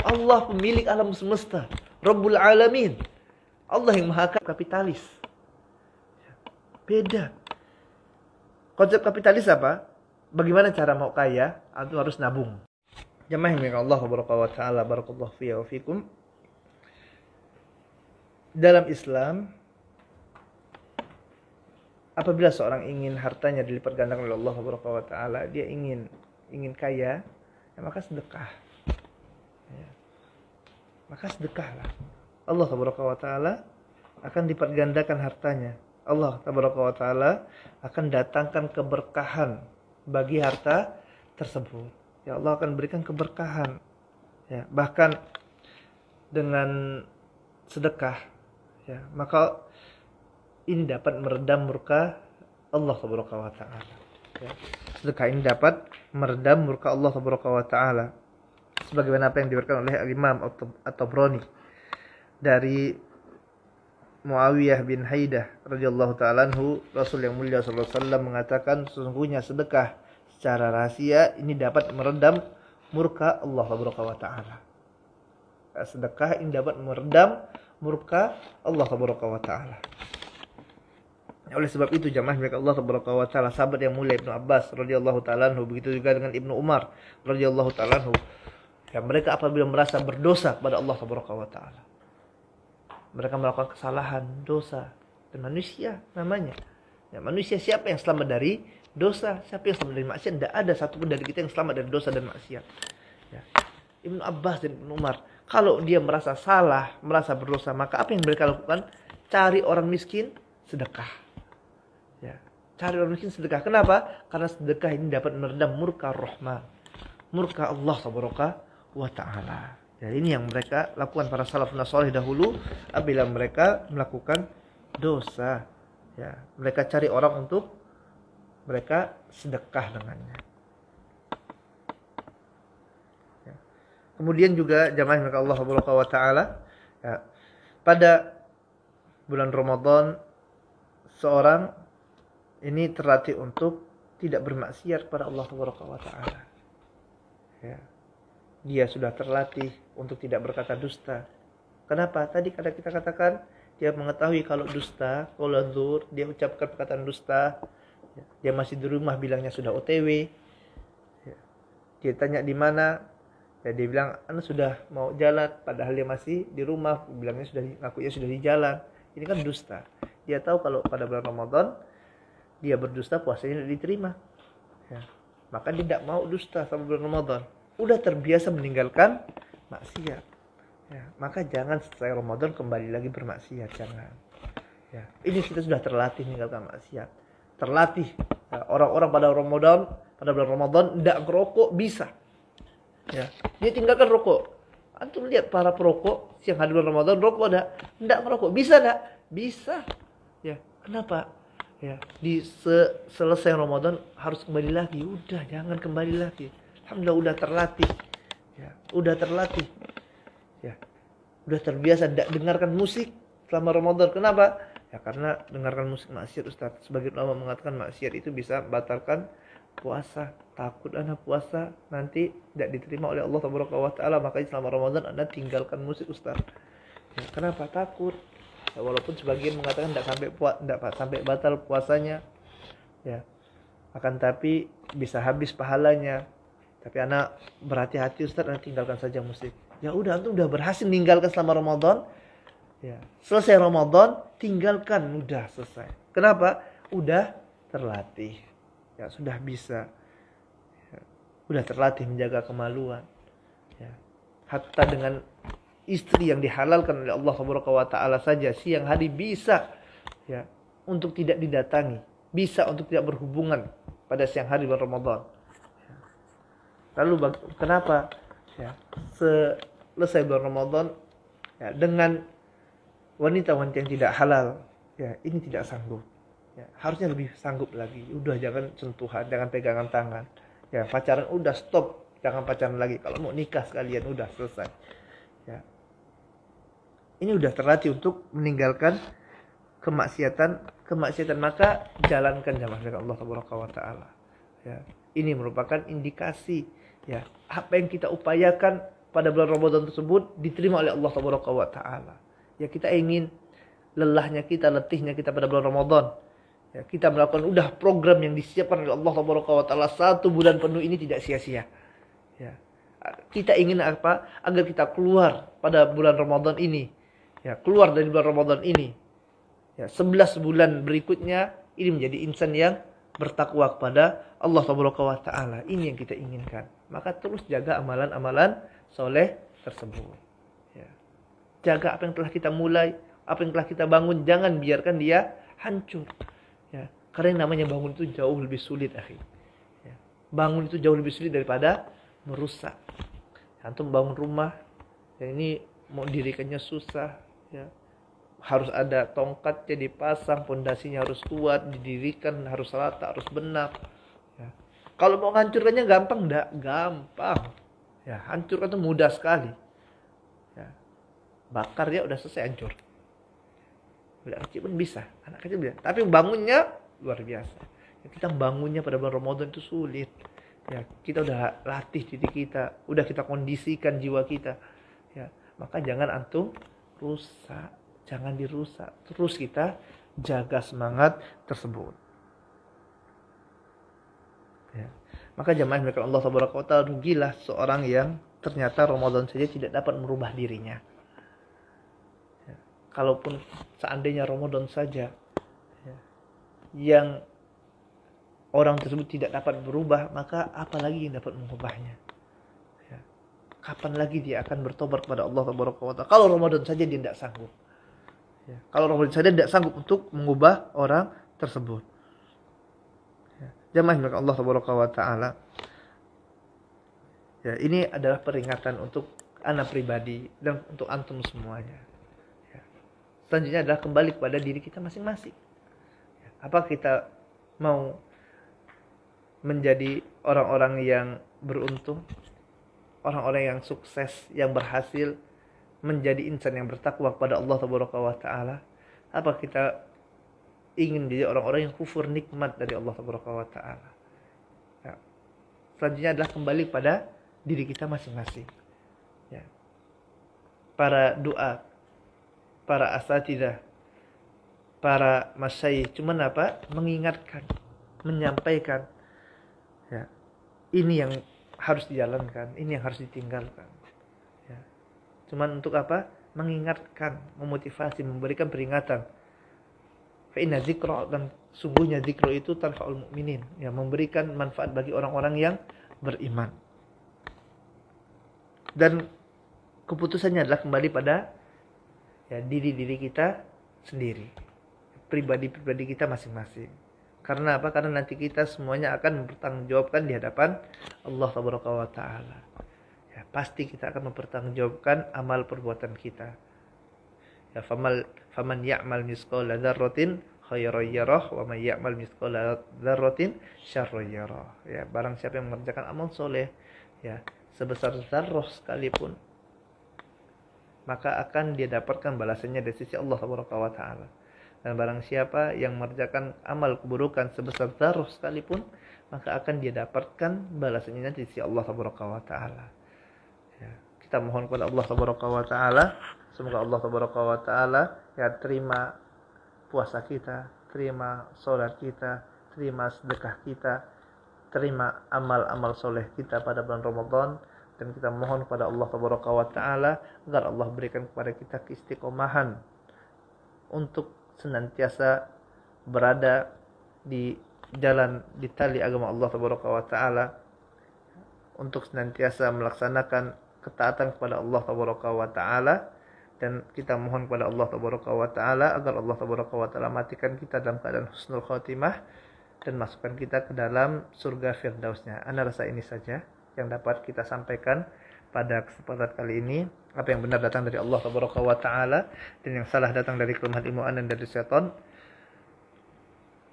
Allah pemilik alam semesta, Rabbul Alamin. Allah yang maha kapitalis. Ya. Beda. Konsep kapitalis apa? Bagaimana cara mau kaya? Itu harus nabung. Jamaah yang Allah Subhanahu wa taala, barakallahu fiya wa fikum. Dalam Islam, apabila seorang ingin hartanya dilipat gandakan oleh Allah Subhanahu wa taala, dia ingin kaya, ya maka sedekah. Ya. Maka sedekahlah. Allah Subhanahu wa taala akan lipat gandakan hartanya. Allah Subhanahu wa taala akan datangkan keberkahan bagi harta tersebut. Ya, Allah akan berikan keberkahan. Ya, bahkan dengan sedekah, ya, maka ini dapat meredam murka Allah Subhanahu wa taala. Ya, sedekah ini dapat meredam murka Allah Subhanahu wa taala. Sebagaimana apa yang diberikan oleh Imam At-Tabrani dari Muawiyah bin Haidah radhiyallahu taala anhu, Rasul yang mulia sallallahu alaihi wasallam mengatakan sesungguhnya sedekah secara rahasia ini dapat meredam murka Allah Subhanahu wa taala. Sedekah ini dapat meredam murka Allah Subhanahu wa taala. Oleh sebab itu jamaah milik Allah Subhanahu wa taala, sahabat yang mulia Ibnu Abbas radhiyallahu taala anhu, begitu juga dengan Ibnu Umar radhiyallahu taala anhu, ya mereka apabila merasa berdosa kepada Allah Subhanahu wa taala, mereka melakukan kesalahan, dosa, dan manusia namanya. Ya, manusia siapa yang selamat dari dosa? Siapa yang selamat dari maksiat? Tidak ada satupun dari kita yang selamat dari dosa dan maksiat. Ya. Ibnu Abbas dan Ibnu Umar, kalau dia merasa salah, merasa berdosa, maka apa yang mereka lakukan? Cari orang miskin, sedekah. Ya. Cari orang miskin, sedekah. Kenapa? Karena sedekah ini dapat meredam murka Rahman, murka Allah Subhanahu wa taala. Ya, ini yang mereka lakukan para salafun salih dahulu apabila mereka melakukan dosa. Ya, mereka cari orang untuk mereka sedekah dengannya. Ya. Kemudian juga jamaah mereka Allah Subhanahu wa taala, ya, pada bulan Ramadan seorang ini terlatih untuk tidak bermaksiat kepada Allah Subhanahu wa taala. Ya. Dia sudah terlatih untuk tidak berkata dusta. Kenapa? Tadi kada kita katakan dia mengetahui kalau dusta, kalau dzur, dia ucapkan perkataan dusta. Dia masih di rumah bilangnya sudah OTW. Dia tanya di mana? Ya, dia bilang anu sudah mau jalan, padahal dia masih di rumah, bilangnya sudah, ngakunya sudah di jalan. Ini kan dusta. Dia tahu kalau pada bulan Ramadan dia berdusta, puasanya tidak diterima. Ya. Maka dia tidak mau dusta sama bulan Ramadan. Udah terbiasa meninggalkan maksiat. Ya, maka jangan setelah Ramadan kembali lagi bermaksiat, jangan. Ya, ini kita sudah terlatih meninggalkan maksiat. Terlatih. Ya, orang-orang pada bulan Ramadan tidak ngerokok bisa. Ya, dia tinggalkan rokok. Antum lihat para perokok siang hari bulan Ramadan rokok tidak merokok, bisa enggak? Bisa. Ya, kenapa? Ya, selesai Ramadan harus kembali lagi. Udah, jangan kembali lagi. Alhamdulillah udah terlatih. Ya, udah terlatih. Ya. Udah terbiasa tidak dengarkan musik selama Ramadan. Kenapa? Ya karena dengarkan musik maksiat, Ustaz. Sebagian ulama mengatakan maksiat itu bisa batalkan puasa. Takut anak puasa nanti tidak diterima oleh Allah Subhanahu wa taala, makanya selama Ramadan Anda tinggalkan musik, Ustaz. Ya, kenapa? Takut. Ya, walaupun sebagian mengatakan tidak sampai batal puasanya. Ya. Akan tapi bisa habis pahalanya. Tapi anak berhati-hati, Ustaz, anak tinggalkan saja musik. Ya udah, antum udah berhasil meninggalkan selama Ramadan. Ya, selesai Ramadan tinggalkan, udah selesai. Kenapa? Udah terlatih. Ya, sudah bisa. Ya, udah terlatih menjaga kemaluan. Ya. Hatta dengan istri yang dihalalkan oleh Allah Subhanahu wa taala saja siang hari bisa ya untuk tidak didatangi, bisa untuk tidak berhubungan pada siang hari bulan Ramadan. Lalu kenapa? Ya, selesai bulan Ramadan ya, dengan wanita-wanita yang tidak halal, ya ini tidak sanggup. Ya, harusnya lebih sanggup lagi. Udah jangan sentuhan, jangan pegangan tangan. Ya, pacaran udah stop, jangan pacaran lagi. Kalau mau nikah sekalian udah selesai. Ya. Ini udah terlatih untuk meninggalkan kemaksiatan, maka jalankan jamaah dengan Allah Subhanahu wa taala. Ya, ini merupakan indikasi ya apa yang kita upayakan pada bulan Ramadan tersebut diterima oleh Allah Subhanahu wa taala. Ya kita ingin letihnya kita pada bulan Ramadan. Ya, kita melakukan udah program yang disiapkan oleh Allah Subhanahu wa taala 1 bulan penuh ini tidak sia-sia. Ya. Kita ingin apa? Agar kita keluar pada bulan Ramadan ini. Ya, keluar dari bulan Ramadan ini. Ya, 11 bulan berikutnya ini menjadi insan yang bertakwa kepada Allah Subhanahu wa taala. Ini yang kita inginkan. Maka terus jaga amalan-amalan soleh tersebut. Ya. Jaga apa yang telah kita mulai, apa yang telah kita bangun, jangan biarkan dia hancur. Ya. Karena yang namanya bangun itu jauh lebih sulit, akhi. Ya. Bangun itu jauh lebih sulit daripada merusak. Antum bangun rumah, ya ini mau dirikannya susah. Ya. Harus ada tongkatnya dipasang, pondasinya harus kuat, didirikan, harus rata, harus benar. Ya. Kalau mau menghancurkannya gampang enggak? Gampang. Ya, hancurkan itu mudah sekali. Ya. Bakar ya udah selesai hancur. Budak kecil pun bisa, anak kecil bisa. Tapi bangunnya luar biasa. Ya, kita bangunnya pada bulan Ramadan itu sulit. Ya, kita udah latih diri kita, udah kita kondisikan jiwa kita. Ya, maka jangan antum rusak, jangan dirusak. Terus kita jaga semangat tersebut. Ya. Maka jamaah yang Allah Subhanahu wa taala, rugilah seorang yang ternyata Ramadan saja tidak dapat merubah dirinya. Ya. Kalaupun seandainya Ramadan saja ya, yang orang tersebut tidak dapat berubah, maka apalagi yang dapat mengubahnya? Ya. Kapan lagi dia akan bertobat kepada Allah Subhanahu wa taala? Kalau Ramadan saja dia tidak sanggup. Ya. Kalau Ramadan saja tidak sanggup untuk mengubah orang tersebut. Jamaah yang Allah Subhanahu wa taala. Ya, ini adalah peringatan untuk anak pribadi dan untuk antum semuanya. Ya. Selanjutnya adalah kembali kepada diri kita masing-masing. Ya. Apa kita mau menjadi orang-orang yang beruntung, orang-orang yang sukses, yang berhasil, menjadi insan yang bertakwa kepada Allah Subhanahu wa taala? Apa kita ingin jadi orang-orang yang kufur nikmat dari Allah Subhanahu wa taala? Ya. Selanjutnya adalah kembali pada diri kita masing-masing. Ya. Para doa, para asatidzah, para masyayikh cuman apa? Mengingatkan, menyampaikan. Ya. Ini yang harus dijalankan, ini yang harus ditinggalkan. Ya. Cuman untuk apa? Mengingatkan, memotivasi, memberikan peringatan. Fa inna dzikra, dan sungguhnya zikro itu tanfa'ul mu'minin, ya, memberikan manfaat bagi orang-orang yang beriman. Dan keputusannya adalah kembali pada ya, diri-diri kita sendiri, pribadi-pribadi kita masing-masing. Karena apa? Karena nanti kita semuanya akan mempertanggungjawabkan di hadapan Allah Subhanahu wa taala. Ya, pasti kita akan mempertanggungjawabkan amal perbuatan kita. Ya, faman ya'mal misqala dzarratin khairan yarah wa may ya'mal misqala dzarratin syarran yarah. Ya, barang siapa yang mengerjakan amal soleh ya sebesar zarrah sekalipun, maka akan dia dapatkan balasannya dari sisi Allah Subhanahu wa taala. Dan barang siapa yang mengerjakan amal keburukan sebesar zarrah sekalipun, maka akan dia dapatkan balasannya dari sisi Allah Subhanahu wa taala. Ya, kita mohon kepada Allah Subhanahu wa taala, semoga Allah Subhanahu wa taala ya terima puasa kita, terima salat kita, terima sedekah kita, terima amal-amal soleh kita pada bulan Ramadan, dan kita mohon kepada Allah Subhanahu wa taala agar Allah berikan kepada kita keistiqomahan untuk senantiasa berada di jalan, di tali agama Allah Subhanahu wa taala, untuk senantiasa melaksanakan ketaatan kepada Allah Subhanahu wa taala. Dan kita mohon kepada Allah Subhanahu wa taala agar Allah Subhanahu wa taala matikan kita dalam keadaan husnul khotimah dan masukkan kita ke dalam surga firdausnya. Ana rasa ini saja yang dapat kita sampaikan pada kesempatan kali ini. Apa yang benar datang dari Allah Subhanahu wa taala dan yang salah datang dari kelemahan ilmu ana dan dari setan.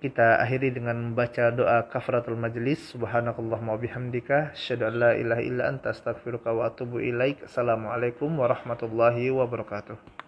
Kita akhiri dengan membaca doa kafaratul majlis. Subhanakallahumma wa bihamdika asyhadu an la ilaha illa anta astaghfiruka wa atubu ilaik. Assalamualaikum warahmatullahi wabarakatuh.